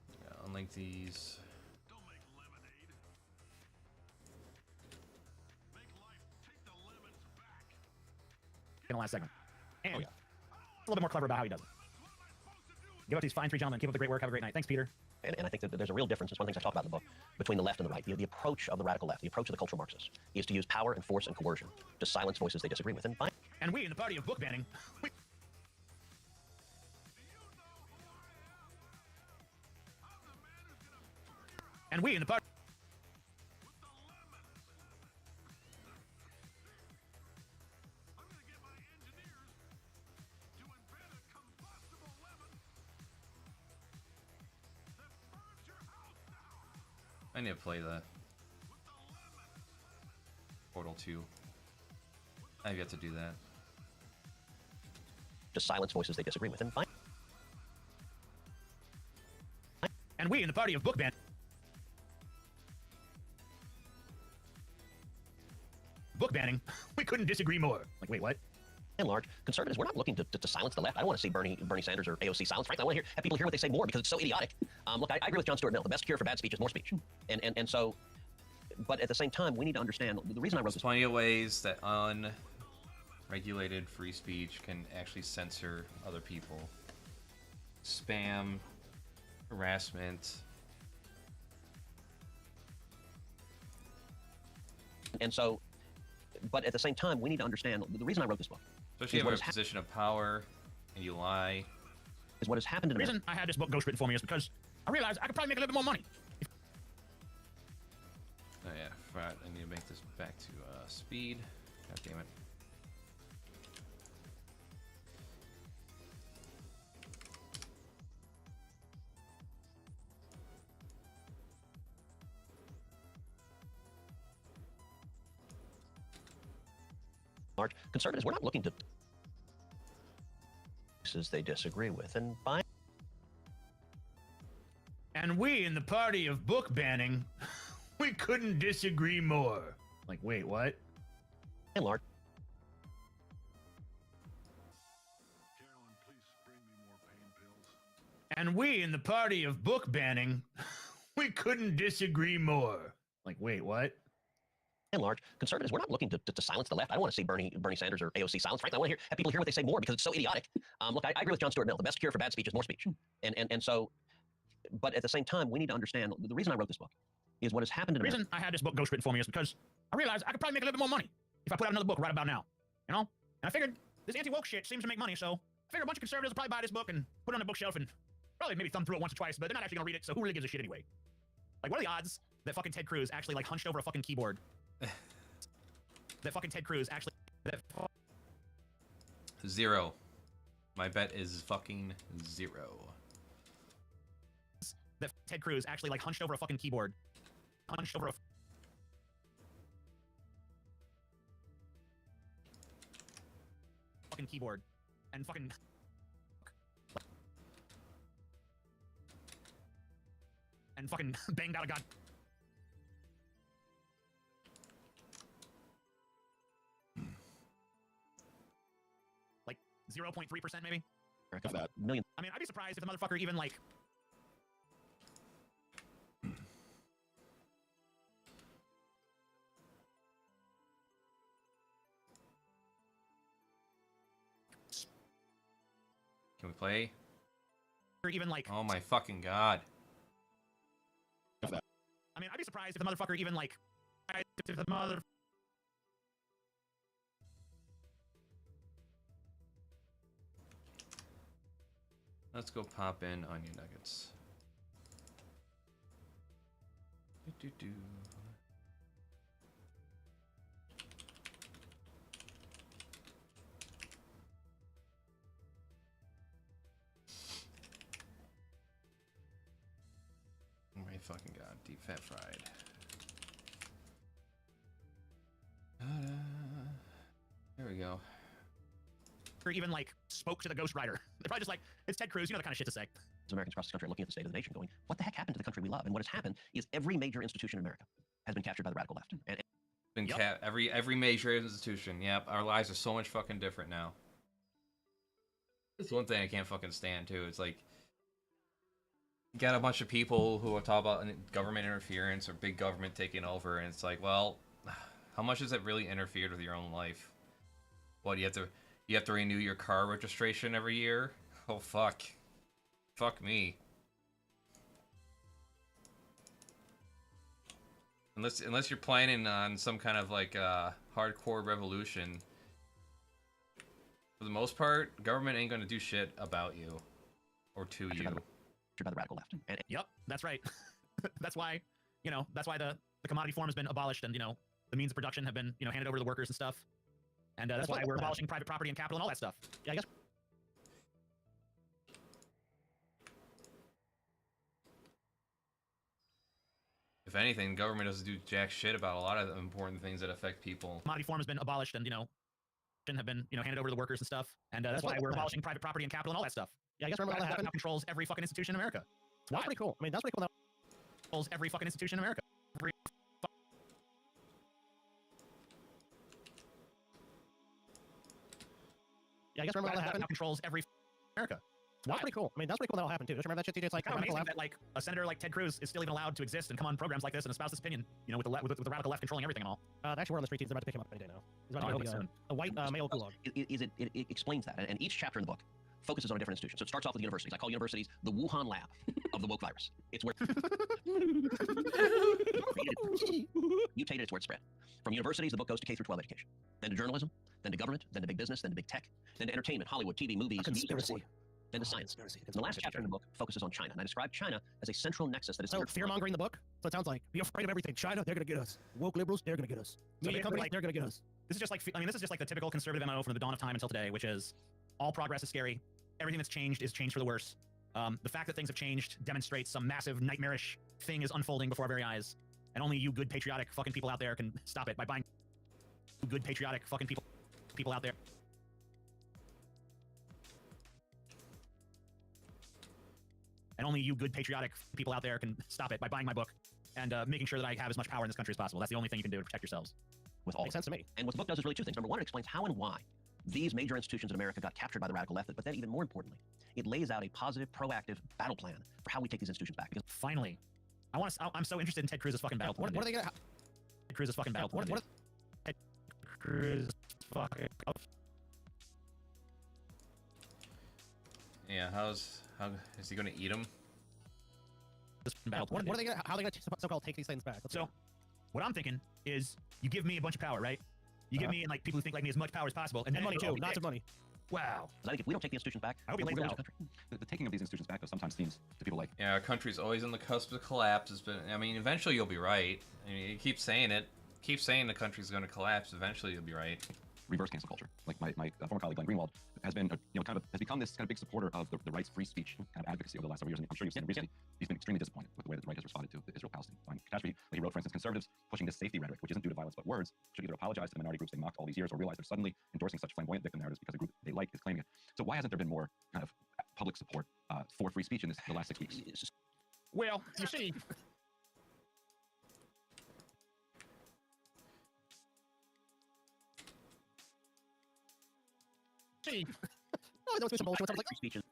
Yeah, unlike these. In the last segment. And a little bit more clever about how he does it. Give up these fine three gentlemen. Keep up the great work. Have a great night. Thanks, Peter. And I think that there's a real difference. It's one of the things I talk about in the book between the left and the right. The approach of the radical left, the approach of the cultural Marxists, is to use power and force and coercion to silence voices they disagree with. And we in the party of book banning, we in the party. I need to play the Portal 2. I've yet to do that. To silence voices they disagree with. And we in the party of book ban. Book banning, we couldn't disagree more. Like, wait, what? And large, conservatives, we're not looking to silence the left. I don't want to see Bernie Sanders or AOC silenced. Frankly, I want to have people hear what they say more because it's so idiotic. Look, I agree with John Stuart Mill. The best cure for bad speech is more speech. And so, but at the same time, we need to understand the reason I wrote this. Plenty of ways that unregulated free speech can actually censor other people. Spam, harassment. And so, but at the same time, we need to understand the reason I wrote this book. Especially if you're in a position of power and you lie. Is what has happened in the reason I had this book ghostwritten for me is because I realized I could probably make a little bit more money. Oh yeah, right. I need to make this back to speed. God damn it. Large conservatives, we're not looking to they disagree with, and we in the party of book banning, we couldn't disagree more. Like, wait, what? And large. And we in the party of book banning, we couldn't disagree more. Like, wait, what? And large, conservatives, we're not looking to silence the left. I don't want to see Bernie Sanders or AOC silence. Frankly, I want to have people hear what they say more because it's so idiotic. Look, I agree with John Stuart Mill. The best cure for bad speech is more speech. And so, but at the same time, we need to understand the reason I wrote this book is what has happened in The reason I had this book ghost written for me is because I realized I could probably make a little bit more money if I put out another book right about now. You know? And I figured this anti-woke shit seems to make money, so I figured a bunch of conservatives will probably buy this book and put it on the bookshelf and probably maybe thumb through it once or twice, but they're not actually gonna read it, so who really gives a shit anyway? Like, what are the odds that fucking Ted Cruz actually, like, hunched over a fucking keyboard? That fucking Ted Cruz actually... Zero. My bet is fucking zero. That Ted Cruz actually, like, hunched over a fucking keyboard. Hunched over a... fucking keyboard. And fucking... and fucking banged out a god... like 0.3% maybe? Of that million. I mean, I'd be surprised if the motherfucker even like... Can we play? or even like... Oh my fucking god. I mean, I'd be surprised if the motherfucker even like... if the mother... Let's go pop in onion nuggets. Do. Oh my fucking god, deep fat fried. There we go. or even like spoke to the Ghost Rider. They're probably just like, it's Ted Cruz, you know the kind of shit to say. Americans across the country are looking at the state of the nation going, what the heck happened to the country we love? And what has happened is every major institution in America has been captured by the radical left. And Every major institution. Yep, our lives are so much fucking different now. It's one thing I can't fucking stand too. It's like you got a bunch of people who are talking about government interference or big government taking over, and it's like, well, how much has it really interfered with your own life? What, you have to renew your car registration every year? Oh fuck. Fuck me. Unless you're planning on some kind of like hardcore revolution, for the most part, government ain't gonna do shit about you or to you. By the radical left. Yep, that's right. That's why, that's why the commodity form has been abolished, and the means of production have been handed over to the workers and stuff. And that's why we're abolishing private property and capital and all that stuff. Yeah, I guess. If anything, government doesn't do jack shit about a lot of the important things that affect people. Commodity form has been abolished, and have been handed over to the workers and stuff. And that's why we're abolishing private property and capital and all that stuff. Yeah, I guess remember all that happened. Now controls every fucking institution in America. That's pretty cool. I mean, that's pretty cool. Controls every fucking institution in America. Yeah, I guess remember all that happened. Now controls every America. That's pretty cool. I mean, that's pretty cool that all happened too. Just remember that shit, TJ. It's like kind of amazing that like a senator like Ted Cruz is still even allowed to exist and come on programs like this and espouse this opinion. With the radical left controlling everything and all. Actually, we're on the street. They're about to pick him up any day now. He's about to go a white male gulag. It explains that, and each chapter in the book focuses on a different institution. So it starts off with universities. I call universities the Wuhan lab of the woke virus. It's where mutated, it's where it spread. From universities, the book goes to K through 12 education, then to journalism, then to government, then to big business, then to big tech, then to entertainment, Hollywood, TV, movies, conspiracy. Then to science. And the last chapter in the book focuses on China, and I describe China as a central nexus that is... So fear-mongering the book? So it sounds like, be afraid of everything. China, they're going to get us. Woke liberals, they're going to get us. Media companies, they're going to get us. This is just like, this is just like the typical conservative MO from the dawn of time until today, which is all progress is scary. Everything that's changed is changed for the worse. The fact that things have changed demonstrates some massive nightmarish thing is unfolding before our very eyes. And only you good patriotic fucking people out there can stop it by buying good patriotic fucking people out there. And only you good patriotic people out there can stop it by buying my book and making sure that I have as much power in this country as possible. That's the only thing you can do to protect yourselves. with all Makes of sense to me. And what the book does is really two things. Number one, it explains how and why these major institutions in America got captured by the radical left, but then even more importantly, it lays out a positive, proactive battle plan for how we take these institutions back. Because finally, I'm so interested in Ted Cruz's fucking battle plan. What are they gonna? Ted Cruz's fucking battle plan. What? Ted Cruz fucking. Yeah, how is he gonna eat him? What are they gonna? How are they gonna so-called take these things back? So, what I'm thinking is, you give me a bunch of power, right? You give me and like people who think like me as much power as possible, and then money too, lots of money. Wow. I think if we don't take the institutions back, I hope we we'll laid lose out. the country. The taking of these institutions back, though, sometimes seems to people like... Yeah, our country's always on the cusp of collapse. It's been, I mean, eventually you'll be right. I mean, you keep saying it. Keep saying the country's going to collapse. Eventually you'll be right. Reverse cancel culture. Like my former colleague Glenn Greenwald has been, has become this kind of big supporter of the rights, free speech kind of advocacy over the last several years. And I'm sure you've seen recently, he's been extremely disappointed with the way that the right has responded to the Israel-Palestine catastrophe. Like he wrote, for instance, conservatives pushing this safety rhetoric, which isn't due to violence but words, should either apologize to the minority groups they mocked all these years or realize they're suddenly endorsing such flamboyant victim narratives because a group they like is claiming it. So why hasn't there been more kind of public support for free speech in the last 6 weeks? Well, you see. Oh, that was some bullshit. Like, free speech is...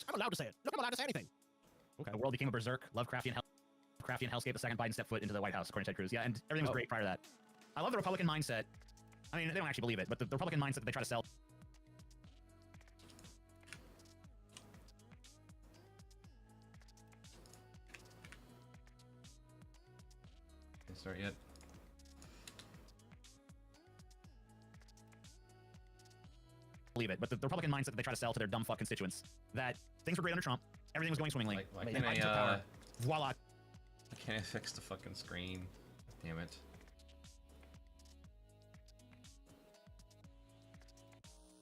I'm allowed to say it. No, I'm allowed to say anything. Okay, the world became a berserk, Lovecraftian hellscape the second Biden stepped foot into the White House, according to Ted Cruz. Yeah, and everything was great prior to that. I love the Republican mindset. I mean, they don't actually believe it, but the Republican mindset that they try to sell. Didn't start yet. Believe it, but the Republican mindset that they try to sell to their dumb fuck constituents, that things were great under Trump, everything was going swimmingly. Why Then can't Biden took power. Voila. Why can't I fix the fucking screen? Damn it.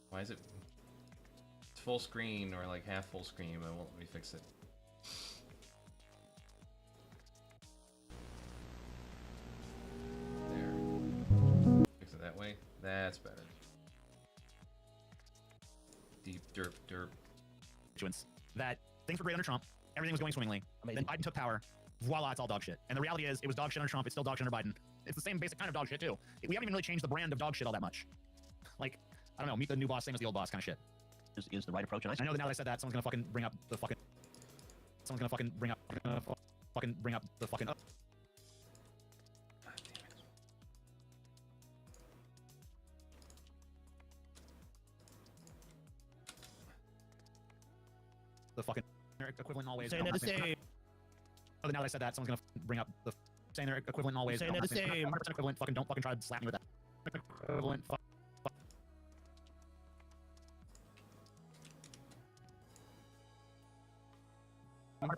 Why is it... It's full screen or like half full screen, but it won't let me fix it. There. Fix it that way? That's better. Deep derp derp. That things were great under Trump, everything was going swimmingly. Then Biden took power. Voila, it's all dog shit. And the reality is, it was dog shit under Trump, it's still dog shit under Biden. It's the same basic kind of dog shit, too. We haven't even really changed the brand of dog shit all that much. Like, I don't know, meet the new boss, same as the old boss kind of shit. Is the right approach, and I know that now that I said that, someone's gonna fucking bring up the fucking... Someone's gonna fucking bring up... the fucking... The fucking equivalent in all ways. Saying they're the same. Oh, now that I said that, someone's gonna bring up the saying they're equivalent in all ways. Saying they're the same. 100% equivalent. Fucking don't fucking try to slap me with that. Equivalent. Fuck.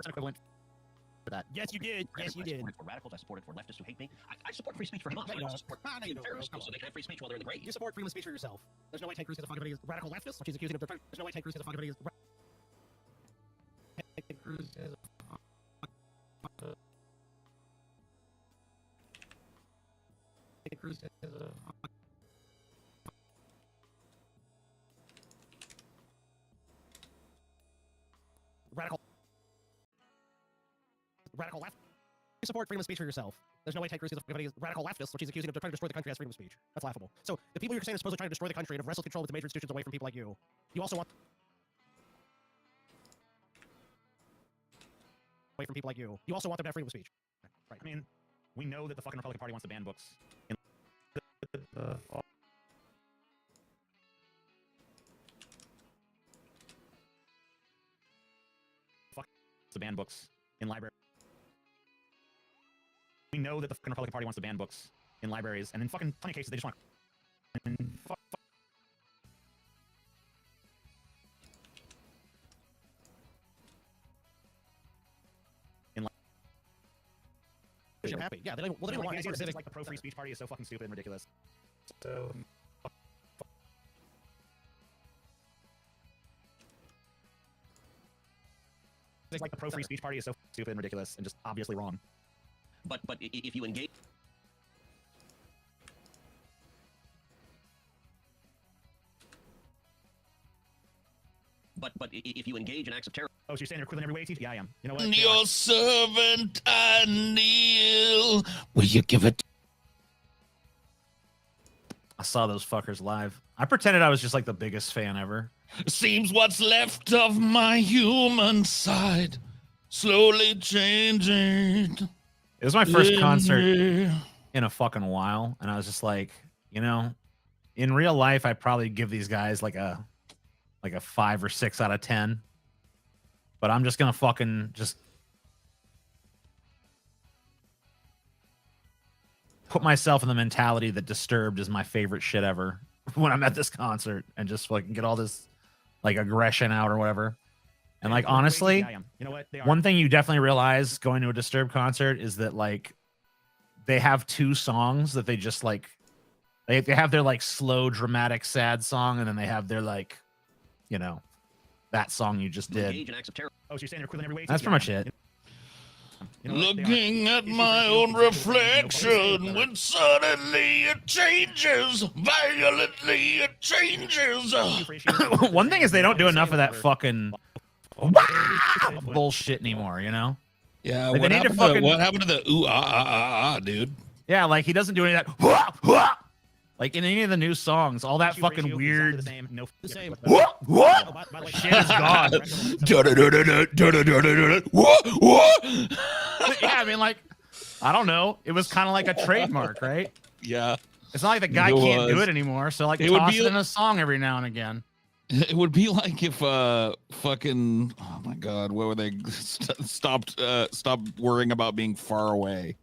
Equivalent for that. Yes, you did. Yes, you did. I supported for radicals. I supported for leftists who hate me. I support free speech for Hamas. I support terrorists so they can have free speech while they're in the grave. You support freedom of speech for yourself. There's no way Ted Cruz is a fucking idiot. Radical leftist, which he's accusing of. There's no way Ted Cruz is a fucking idiot. Ted Cruz is a Ted Cruz is a radical left. You support freedom of speech for yourself. There's no way Ted Cruz is a radical leftist, which he's accusing of trying to destroy the country as freedom of speech. That's laughable. So the people you're saying are supposed to try to destroy the country and have wrestled control with the major institutions away from people like you. You also want away from people like you. You also want them to have freedom of speech. Right. I mean, we know that the fucking Republican Party wants to ban books. To ban books in libraries. We know that the fucking Republican Party wants to ban books in libraries, and in fucking plenty of cases they just want. And They're happy. Yeah, they don't. Well, they don't want it's civic. like the pro-free speech party is so fucking stupid and ridiculous. So. It's like the pro-free speech party is so stupid and ridiculous and just obviously wrong. But if you engage... But if you engage in acts of terror... Oh, so you're saying they're equivalent every way, Teach? Yeah, I am. You know what? Your servant I kneel. Will you give it I saw those fuckers live. I pretended I was just like the biggest fan ever. Seems what's left of my human side slowly changing. It was my first concert in a fucking while, and I was just like, you know, in real life, I'd probably give these guys like a 5 or 6 out of 10. But I'm just gonna fucking just put myself in the mentality that Disturbed is my favorite shit ever when I'm at this concert, and just fucking get all this like aggression out or whatever. And like honestly, you know what? One thing you definitely realize going to a Disturbed concert is that like they have 2 songs that they just like they have their like slow, dramatic, sad song, and then they have their like, you know, that song you just did. Oh, so you're saying they're equivalent every way? That's pretty much it. Looking at my own reflection when suddenly it changes, violently it changes. One thing is they don't do enough of that fucking bullshit anymore, you know? Yeah, like, what happened to the ooh ah ah ah ah, dude? Yeah, like he doesn't do any of that. Like in any of the new songs, all that fucking weird shit is gone. Yeah, I mean, like, I don't know. It was kind of like a trademark, right? Yeah. It's not like the guy can't do it anymore, so like toss it in a song every now and again. It would be like if fucking, oh my god, what were they stopped worrying about being far away.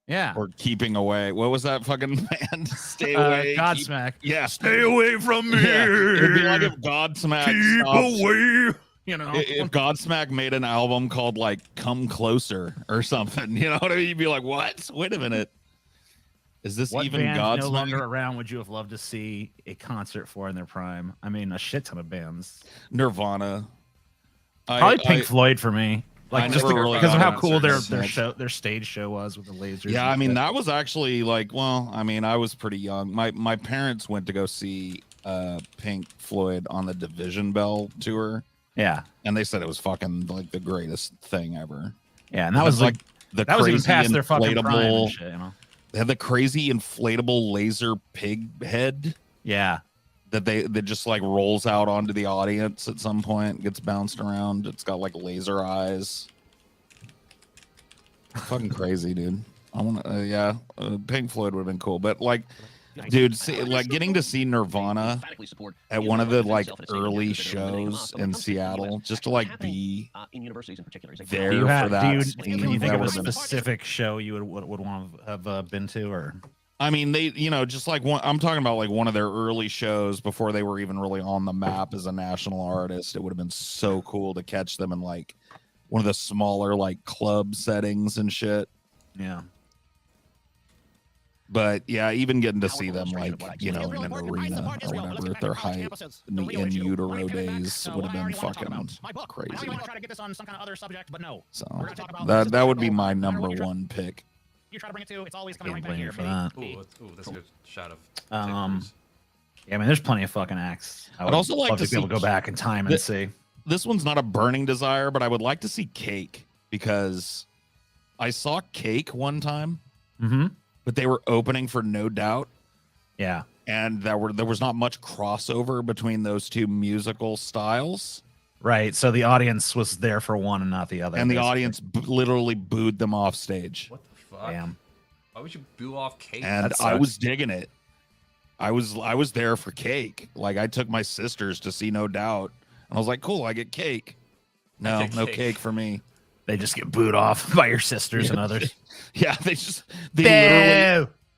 Yeah. Or keeping away. What was that fucking band? Stay away. Godsmack. Yeah. Stay away from me. Yeah. It would be like if Godsmack keep away. You know, if Godsmack made an album called like "Come Closer" or something, you know what I mean? You'd be like, "What? Wait a minute, is this what even band Godsmack?" No longer around would you have loved to see a concert for in their prime? I mean, a shit ton of bands. Nirvana. Probably Pink Floyd for me. Like just really because of how cool their show. their stage show was with the lasers. Yeah, I mean that was actually like, well, I mean I was pretty young. My parents went to go see Pink Floyd on the Division Bell tour. Yeah, and they said it was fucking like the greatest thing ever. Yeah, and that was like the that was even past their fucking inflatable. prime and shit, you know? They had the crazy inflatable laser pig head. Yeah, that just like rolls out onto the audience at some point, gets bounced around. It's got like laser eyes. Fucking crazy, dude. I want to, Pink Floyd would have been cool, but like, dude, like getting to see Nirvana at one of the like early shows in Seattle, just to like be there for that. Can you think of a specific show you would want to have been to, or? I mean, they, you know, just like I'm talking about like one of their early shows before they were even really on the map as a national artist. It would have been so cool to catch them in like one of the smaller like club settings and shit. Yeah. But yeah, even getting to see them like, you know, in an arena or whatever at their height in the in utero days would have been fucking crazy. I want to try to get this on some kind of other subject, but no. So that would be my number one pick. You try to bring it to, it's always coming right Can't back here. blame you for that. Ooh, that's a good shot of. Yeah, I mean, there's plenty of fucking acts. I'd also like to be able to go back in time and see. This one's not a burning desire, but I would like to see Cake because I saw Cake one time, but they were opening for No Doubt. Yeah, and there was not much crossover between those two musical styles. Right, so the audience was there for one and not the other. And the audience literally booed them off stage. What the fuck? Damn. Why would you boo off Cake? And I was digging it. I was there for Cake. Like I took my sisters to see No Doubt, and I was like, "Cool, I get Cake." No cake for me. They just get booed off by your sisters and others. Yeah, they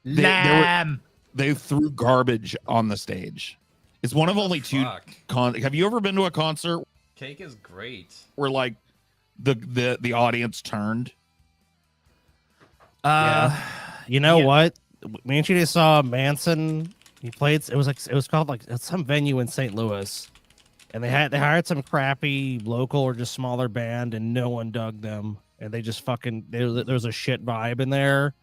literally they threw garbage on the stage. It's one of only two. Have you ever been to a concert? Cake is great. Where like the audience turned. You know what? Me and Chidi saw Manson. He played. It was called like some venue in St. Louis, and they hired some crappy local or just smaller band, and no one dug them, and they just fucking there was a shit vibe in there,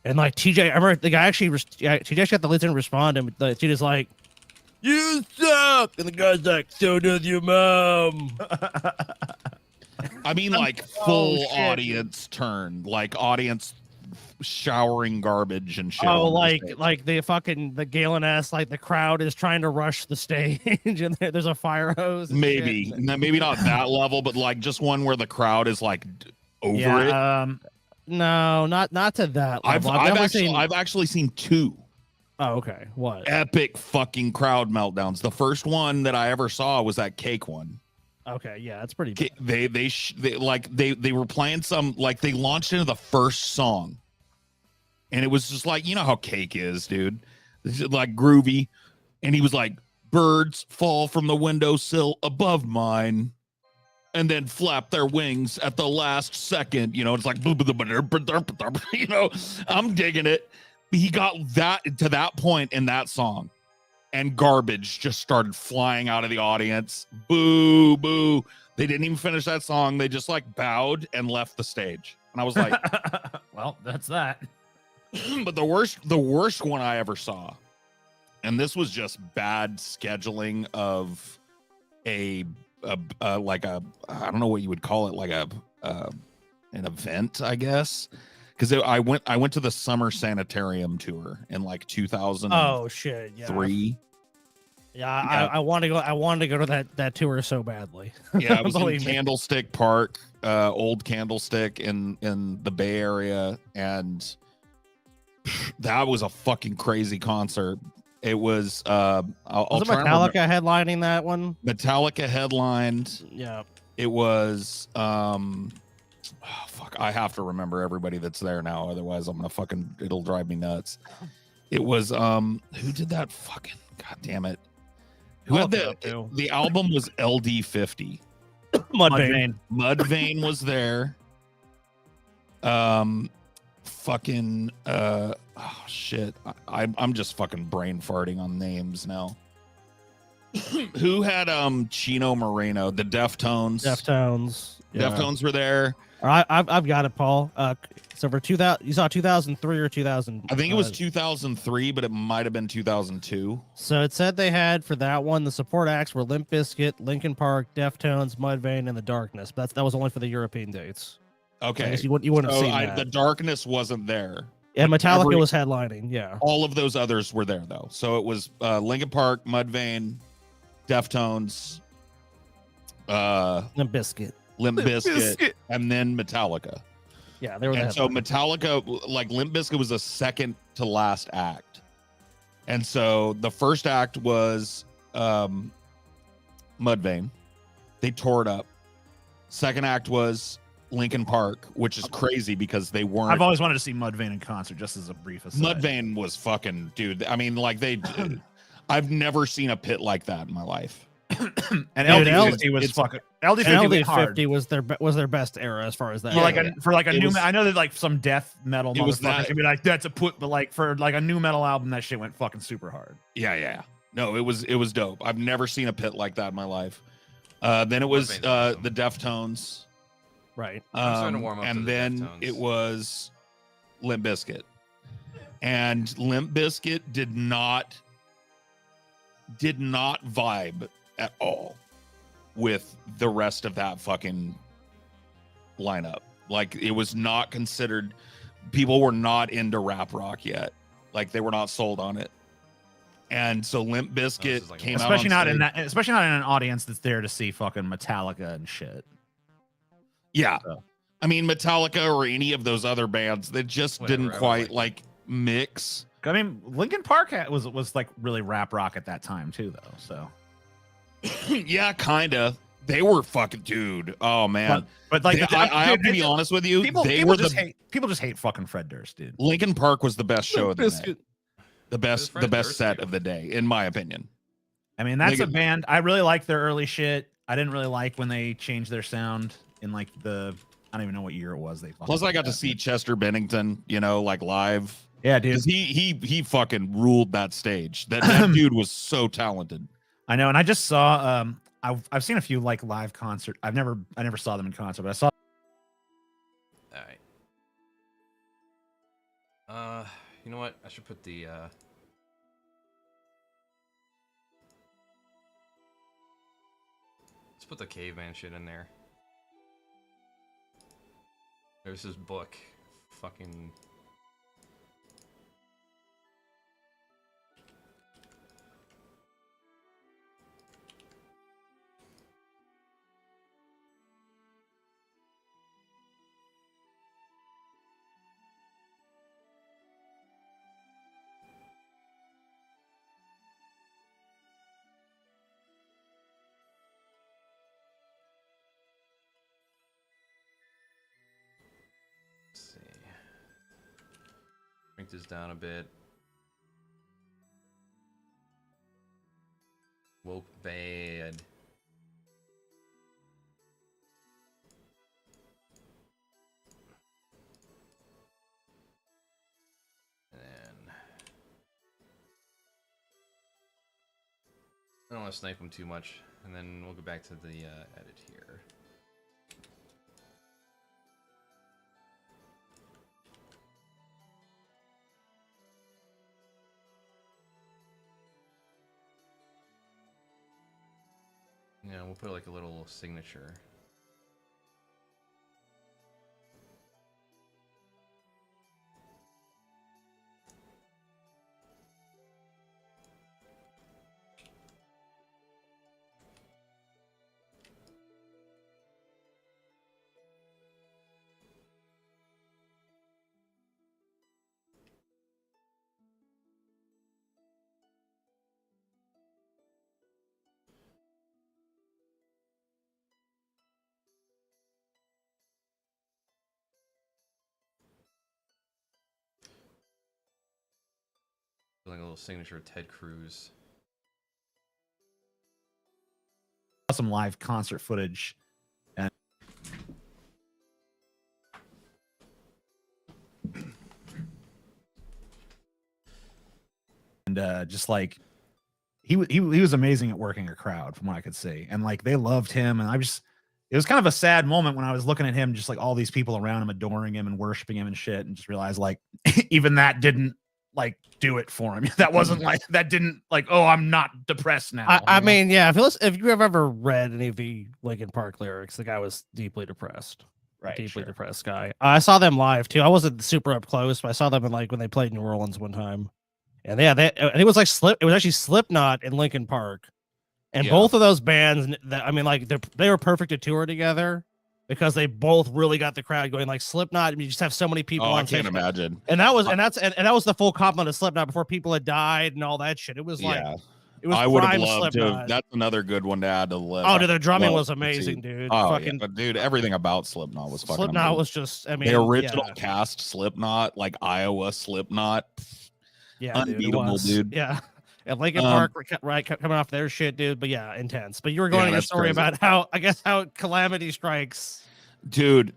and like TJ, I remember the guy actually TJ got the lead singer to respond, and the TJ's like, "You suck," and the guy's like, "So does your mom." I mean, like full audience turn, like audience showering garbage and shit. Oh, on the stage. like the Galen S, like the crowd is trying to rush the stage and there's a fire hose. And Maybe, shit. maybe not that level, but like just one where the crowd is like over it. No, not to that level. I've actually seen two. Oh, okay. What? Epic fucking crowd meltdowns. The first one that I ever saw was that cake one. Okay, yeah, that's pretty bad. They were playing some, like, they launched into the first song. And it was just like, you know how cake is, dude. This is like groovy. And he was like, birds fall from the windowsill above mine and then flap their wings at the last second. You know, it's like, you know, I'm digging it. He got that to that point in that song, and garbage just started flying out of the audience. Boo, boo. They didn't even finish that song. They just like bowed and left the stage. And I was like, well, that's that. But the worst one I ever saw, and this was just bad scheduling of a like a, I don't know what you would call it, like an event, I guess. Because I went to the summer sanitarium tour in like 2000. Oh shit! Yeah. I want to go. I wanted to go to that tour so badly. Yeah, it was in Candlestick Park, old Candlestick in the Bay Area, and that was a fucking crazy concert. It was. Was it Metallica headlining that one? Metallica headlined. Yeah. It was. Oh, fuck, I have to remember everybody that's there now, otherwise I'm gonna fucking, it'll drive me nuts. It was who did that fucking, god damn it, who had the album was LD50. Mudvayne was there. Fucking oh shit, I'm just fucking brain farting on names now. Who had Chino Moreno? The Deftones. Yeah. Deftones were there. All right, I've got it, Paul. So for 2000, you saw 2003 or 2000? I think it was 2003, but it might have been 2002. So it said they had for that one the support acts were Limp Bizkit, Linkin Park, Deftones, Mudvayne, and The Darkness. But that was only for the European dates. Okay, so you wouldn't have seen that. The Darkness wasn't there. And Metallica was headlining. Yeah, all of those others were there though. So it was Linkin Park, Mudvayne, Deftones, Limp Bizkit, and then Metallica. Yeah, they were. And so Metallica, like Limp Bizkit, was a second to last act, and so the first act was Mudvayne. They tore it up. Second act was Linkin Park, which is crazy because they weren't. I've always wanted to see Mudvayne in concert. Just as a brief aside, Mudvayne was fucking dude. I mean, like I've never seen a pit like that in my life. And LD50 was fucking LD50 was their best era as far as that. For like a new, I know that like some death metal motherfuckers can be like that's a put, but like for like a new metal album, that shit went fucking super hard. Yeah. No, it was dope. I've never seen a pit like that in my life. Then it was the Deftones, right? And then it was Limp Bizkit, and Limp Bizkit did not vibe at all with the rest of that fucking lineup. Like it was not considered, people were not into rap rock yet. Like they were not sold on it. And so Limp Bizkit came out, especially not in an audience that's there to see fucking Metallica and shit. Yeah. So. I mean, Metallica or any of those other bands that just didn't quite like mix. I mean, Linkin Park was like really rap rock at that time too, though. So yeah, kinda. They were fucking dude. Oh man, but like I have to be honest with you. People just hate fucking Fred Durst, dude. Linkin Park was the best show of the day. The best set of the day, in my opinion. I mean, that's a band I really like their early shit. I didn't really like when they changed their sound in like I don't even know what year it was. Plus, I got to see Chester Bennington, like live. Yeah, dude. He fucking ruled that stage. That dude was so talented. I know, and I just saw I've seen a few like live concert. I never saw them in concert, but I saw. All right. You know what? I should put the let's put the caveman shit in there. There's his book. Fucking this down a bit. Woke bad. I don't want to snipe him too much, and then we'll go back to the edit here. Yeah, we'll put like a little signature. Like a little signature of Ted Cruz. Some live concert footage. And just like he was amazing at working a crowd from what I could see, and like they loved him, and it was kind of a sad moment when I was looking at him, just like all these people around him adoring him and worshiping him and shit, and just realized like even that didn't like do it for him. That wasn't like that didn't like, oh, I'm not depressed now. I mean, yeah, if you have ever read any of the Linkin Park lyrics, the guy was deeply depressed. Right, deeply depressed guy. I saw them live too. I wasn't super up close, but I saw them in like when they played New Orleans one time. And yeah, and it was like it was actually Slipknot and Linkin Park. And both of those bands, I mean, like they were perfect to tour together because they both really got the crowd going. Like Slipknot, I mean, you just have so many people on stage. I can't imagine. And that was that was the full complement of Slipknot before people had died and all that shit. It was like it was I would have prime loved Slipknot. to. That's another good one to add to the list. Oh, dude, their drumming was amazing, dude. Oh, Fucking, yeah, dude, everything about Slipknot was fucking Slipknot amazing. was just, I mean, the original cast Slipknot, like Iowa Slipknot. Yeah, unbeatable, dude. Yeah. And Linkin Park, right, coming off their shit, dude. But yeah, intense. But you were going to your story crazy. about how Calamity Strikes. Dude,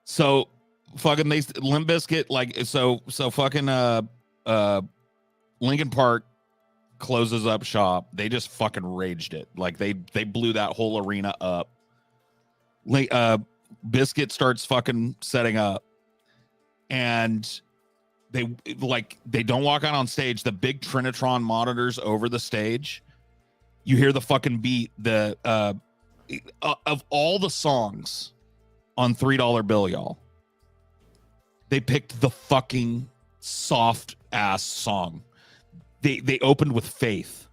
so fucking Limp Bizkit, like so fucking Linkin Park closes up shop. They just fucking raged it. Like they blew that whole arena up. Bizkit starts fucking setting up, and they don't walk out on stage. The big Trinitron monitors over the stage. You hear the fucking beat. The of all the songs on $3 bill, y'all, they picked the fucking soft ass song. They opened with Faith.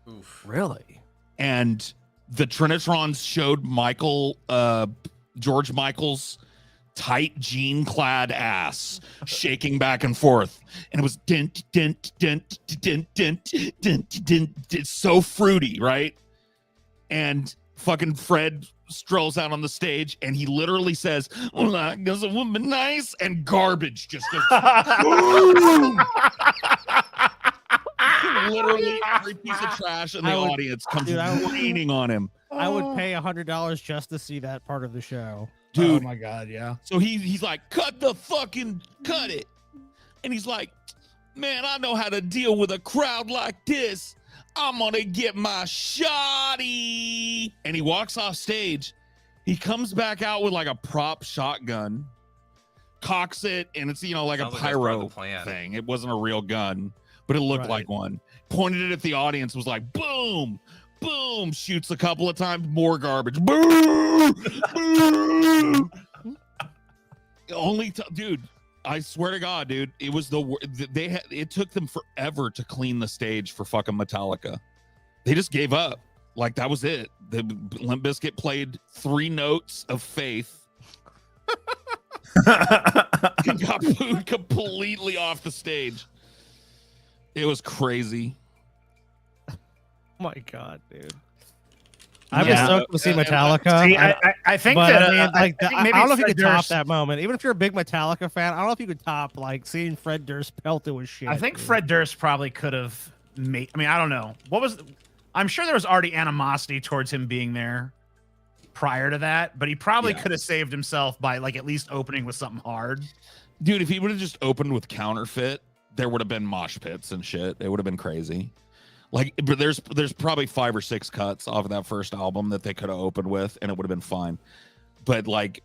Oof. Really? And the Trinitrons showed George Michael's tight jean clad ass shaking back and forth, and it was dent dent dent dent dent dent dent. It's so fruity, right? And fucking Fred strolls out on the stage, and he literally says, "Well, I guess it would be nice," and garbage just goes. Literally every piece of trash in the audience comes raining on him. I would pay $100 just to see that part of the show. Dude, oh my god, yeah. So he's like, cut it. And he's like, man, I know how to deal with a crowd like this. I'm gonna get my shotty. And he walks off stage. He comes back out with like a prop shotgun, cocks it, and it's, like Sounds a like that's part of pyro the plan. thing. It wasn't a real gun, but it looked like one. Pointed it at the audience, was like, boom, boom, shoots a couple of times, more garbage. Boom, boom. Dude, I swear to God, dude, it was it took them forever to clean the stage for fucking Metallica. They just gave up. Like, that was it. The Limp Bizkit played 3 notes of Faith. And got booed completely off the stage. It was crazy. My God, dude. I've been stoked to see Metallica. See, I think but that I mean, like, I think I maybe don't know if you Fred could top Durst- that moment. Even if you're a big Metallica fan, I don't know if you could top like seeing Fred Durst pelted with shit. I think dude. Fred Durst probably could have made. I mean, I don't know. I'm sure there was already animosity towards him being there prior to that, but he probably could have saved himself by like at least opening with something hard. Dude, if he would have just opened with Counterfeit, there would have been mosh pits and shit. It would have been crazy. Like, but there's probably 5 or 6 cuts off of that first album that they could have opened with, and it would have been fine. But like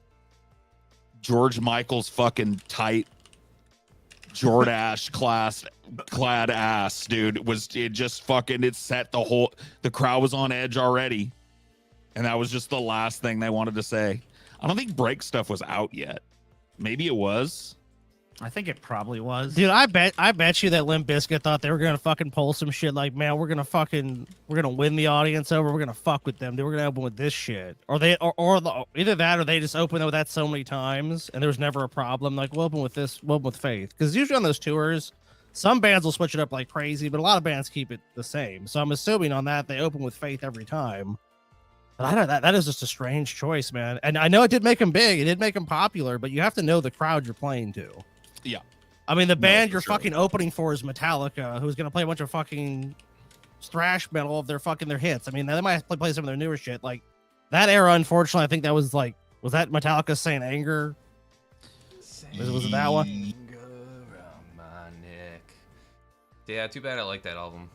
George Michael's fucking tight Jordache clad ass, dude, it set the crowd was on edge already. And that was just the last thing they wanted to say. I don't think Break Stuff was out yet. Maybe it was. I think it probably was. Dude, I bet you that Limp Bizkit thought they were gonna fucking pull some shit like, man, we're gonna win the audience over, we're gonna fuck with them, dude, we're gonna open with this shit. Or either that or they just opened with that so many times and there was never a problem. Like, we'll open with this, we'll open with Faith. Because usually on those tours, some bands will switch it up like crazy, but a lot of bands keep it the same. So I'm assuming on that they open with Faith every time. But I don't know, that is just a strange choice, man. And I know it did make him big, it did make him popular, but you have to know the crowd you're playing to. Yeah. I mean, the band you're fucking opening for is Metallica, who's gonna play a bunch of fucking thrash metal of their hits. I mean, they might play some of their newer shit. Like that era, unfortunately, I think that was that Metallica Saint Anger? Was it that one? Around my neck. Yeah, too bad I like that album.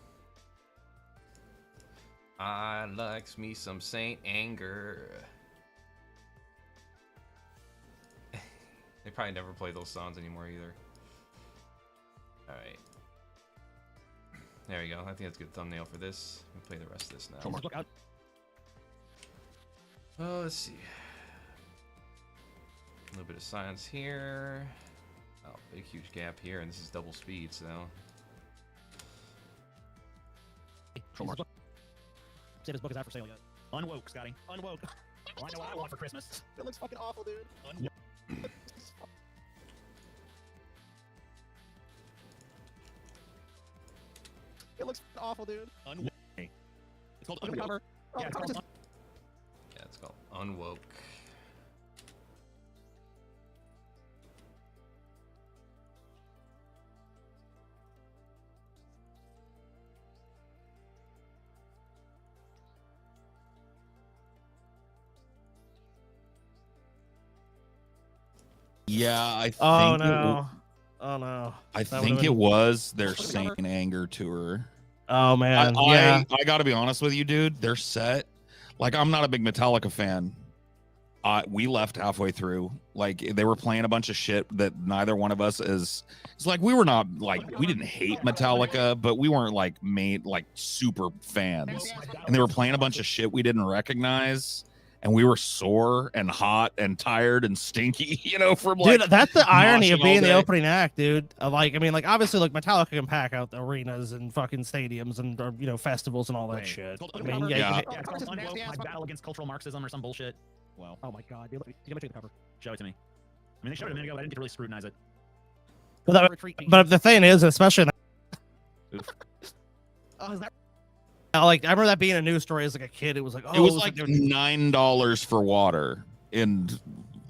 I likes me some Saint Anger. They probably never play those songs anymore either. Alright. There we go. I think that's a good thumbnail for this. We'll play the rest of this now. Oh, let's see. A little bit of silence here. Oh, big huge gap here, and this is double speed, so. Say this book is out for sale yet. Unwoke, Scotty. Unwoke. Well, I know what I want for Christmas. It looks fucking awful, dude. Unwoke. It looks awful, dude. Unwoke. It's called Unwoke. Yeah, It's called Unwoke. Yeah, I think. Oh no! Oh no! I think it was their Saint Anger tour. Oh man! Yeah. I got to be honest with you, dude. Their set, like, I'm not a big Metallica fan. We left halfway through. Like, they were playing a bunch of shit that neither one of us is. It's like we were not like we didn't hate Metallica, but we weren't like super fans. And they were playing a bunch of shit we didn't recognize. And we were sore and hot and tired and stinky, from like. Dude, that's the irony of moshing being all the day. opening act, dude. Obviously, Metallica can pack out the arenas and fucking stadiums and festivals and all that shit. I mean, Yeah, it's called Unwoke, my battle against cultural Marxism or some bullshit. Well, oh my god, dude, give me the cover. Show it to me. I mean, they showed it a minute ago, but I didn't get to really scrutinize it. But the thing is, especially. Oh, is that? I remember that being a news story as a kid. It was like, oh, It was like $9 for water in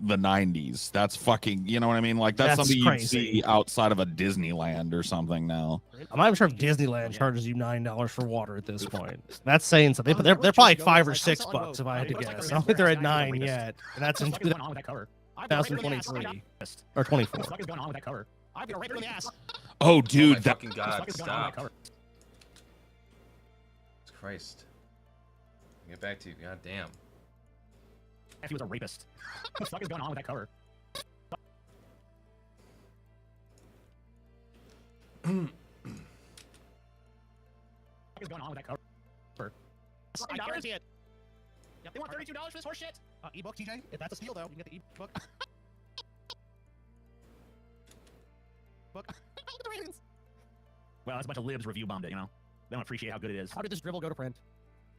the 90s. That's fucking, you know what I mean? Like that's something crazy. you'd see outside of a Disneyland or something now. I'm not even sure if Disneyland charges you $9 for water at this point. That's saying something. They're probably $5 or $6 if I had to guess. I don't think they're at $9 yet, and that's in 2023 or 24. What is going on with that cover? I've been right in the ass. Oh, dude, my fucking god, stop. Christ. Get back to you, god damn. If he was a rapist. What the fuck is going on with that cover? What is going on with that cover? I guarantee it. Yep, they want $32 for this horse shit. Ebook, TJ? If that's a steal, though, you can get the ebook. Book. The ratings. Well, that's a bunch of libs review bombed it, They don't appreciate how good it is. How did this dribble go to print?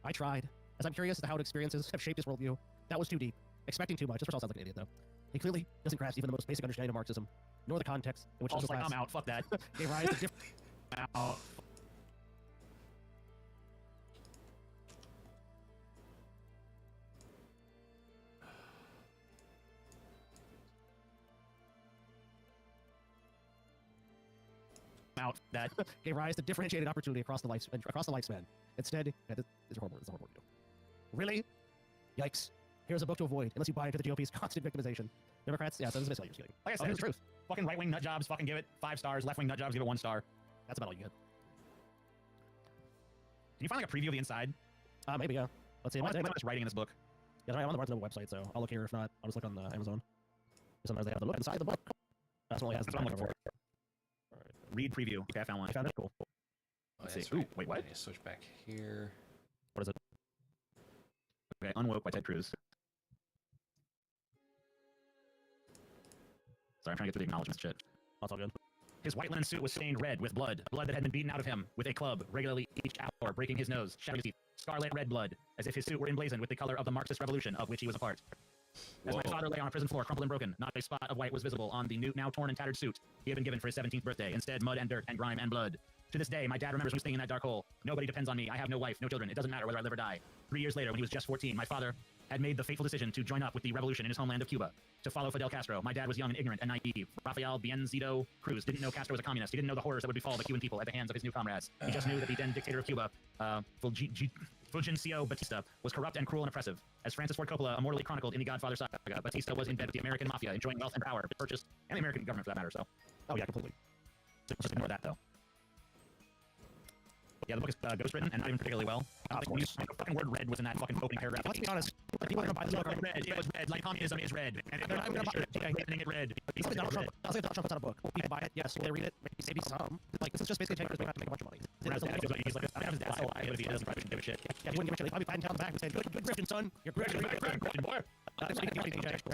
I tried. As I'm curious as to how experiences have shaped his worldview. That was too deep. Expecting too much. This result sounds like an idiot, though. He clearly doesn't grasp even the most basic understanding of Marxism, nor the context in which Also, social like, class I'm out. Fuck that. gave rise to different. out that gave rise to differentiated opportunity across the lifespan. Instead, yeah, this is horrible. This is a horrible video. Really? Yikes. Here's a book to avoid unless you buy into the GOP's constant victimization. Democrats, yeah, so this is basically just kidding. Like I said, here's the truth. Fucking right-wing nut jobs, fucking give it 5 stars. Left-wing nut jobs, give it 1 star. That's about all you get. Can you find like a preview of the inside? Maybe, yeah. Let's see. Am I just writing in this book? Yeah, I'm on the Barnes & Noble website, so I'll look here. If not, I'll just look on Amazon. Sometimes they have the look inside the book. That's what I'm looking for. All right. Read preview. Okay, I found one. I found it. Cool. Let's see. Ooh, wait, what? I need to switch back here. What is it? Okay, Unwoke by Ted Cruz. Sorry, I'm trying to get through the acknowledgements shit. That's all good. His white linen suit was stained red with blood that had been beaten out of him with a club regularly each hour, breaking his nose, shattering his teeth. Scarlet red blood, as if his suit were emblazoned with the color of the Marxist revolution of which he was a part. As my father lay on a prison floor, crumpled and broken, not a spot of white was visible on the now torn and tattered suit he had been given for his 17th birthday. Instead, mud and dirt and grime and blood. To this day, my dad remembers me staying in that dark hole. Nobody depends on me. I have no wife, no children. It doesn't matter whether I live or die. 3 years later, when he was just 14, my father had made the fateful decision to join up with the revolution in his homeland of Cuba, to follow Fidel Castro. My dad was young and ignorant and naive. Rafael Biencito Cruz didn't know Castro was a communist. He didn't know the horrors that would befall the Cuban people at the hands of his new comrades. He just knew that the then dictator of Cuba, Fulgencio Batista, was corrupt and cruel and oppressive. As Francis Ford Coppola immortally chronicled in The Godfather saga, Batista was in bed with the American mafia, enjoying wealth and power, purchased, and the American government for that matter, so. Oh yeah, completely. Just ignore that, though. Yeah, the book is ghostwritten and not even particularly well. The fucking word red was in that fucking opening paragraph. Let's be honest. People are gonna buy this book. Red. It was red. Like communism is red. And they're not gonna buy it. It red. Donald Trump puts out a book. People buy it. Yes. Will they read it? Maybe some. Like this is just basically taking to make a bunch of money. He's like, I have his dad's alive, but if he doesn't probably give a shit. Yeah, he wouldn't give a shit. He'd probably find down the back and say, good Christian son. You're great. Christian boy. It's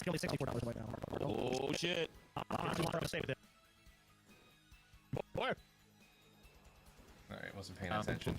only $64 right now. Oh shit. I just want to stay with it. Boy. Alright, wasn't paying attention.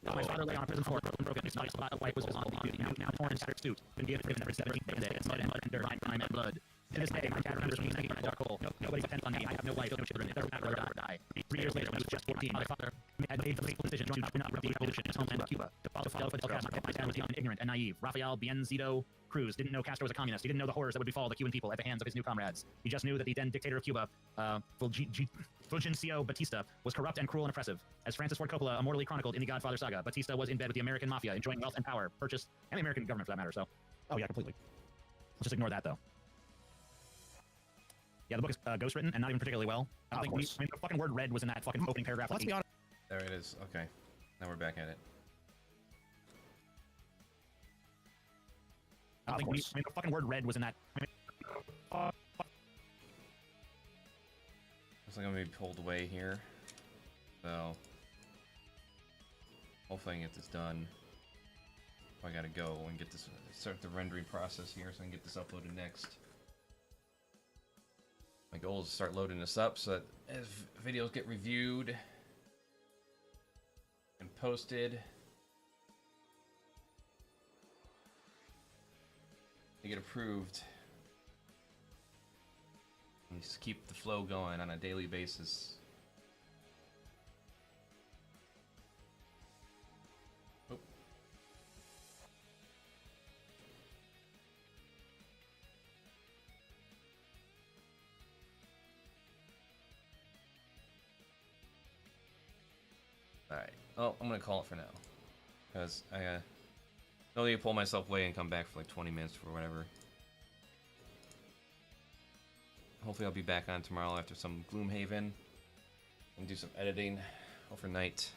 My father lay on a prison floor, broken. It's not a spot of white was on the now torn and tattered suit. Been given for 17 days. Mud and dirt, grime and blood. To this day, my dad remembers me staying in a dark hole. Nobody depends on me. I have no wife, no children. It doesn't matter whether I live or die. 3 years later, when he was just 14, my father had made the fateful decision to join up with the revolution in his homeland of Cuba, to follow Fidel Castro. My dad was young and ignorant and naive. Rafael Biencito Cruz didn't know Castro was a communist. He didn't know the horrors that would befall the Cuban people at the hands of his new comrades. He just knew that the then dictator of Cuba, Fulgencio Batista, was corrupt and cruel and oppressive. As Francis Ford Coppola immortally chronicled in The Godfather saga, Batista was in bed with the American mafia, enjoying wealth and power, purchased, and the American government for that matter, so. Oh yeah, completely. Let's just ignore that, though. Yeah, the book is ghostwritten and not even particularly well. I don't think the fucking word red was in that fucking opening paragraph. Let's be honest. There it is. Okay. Now we're back at it. I don't think the fucking word red was in that. Looks like I'm gonna be pulled away here. So hopefully I can get this done. I gotta go and get this start the rendering process here so I can get this uploaded next. My goal is to start loading this up so that as videos get reviewed and posted, they get approved. And just keep the flow going on a daily basis. Oh. Alright. Oh, I'm gonna call it for now. Because I don't need to pull myself away and come back for like 20 minutes or whatever. Hopefully I'll be back on tomorrow after some Gloomhaven and do some editing overnight.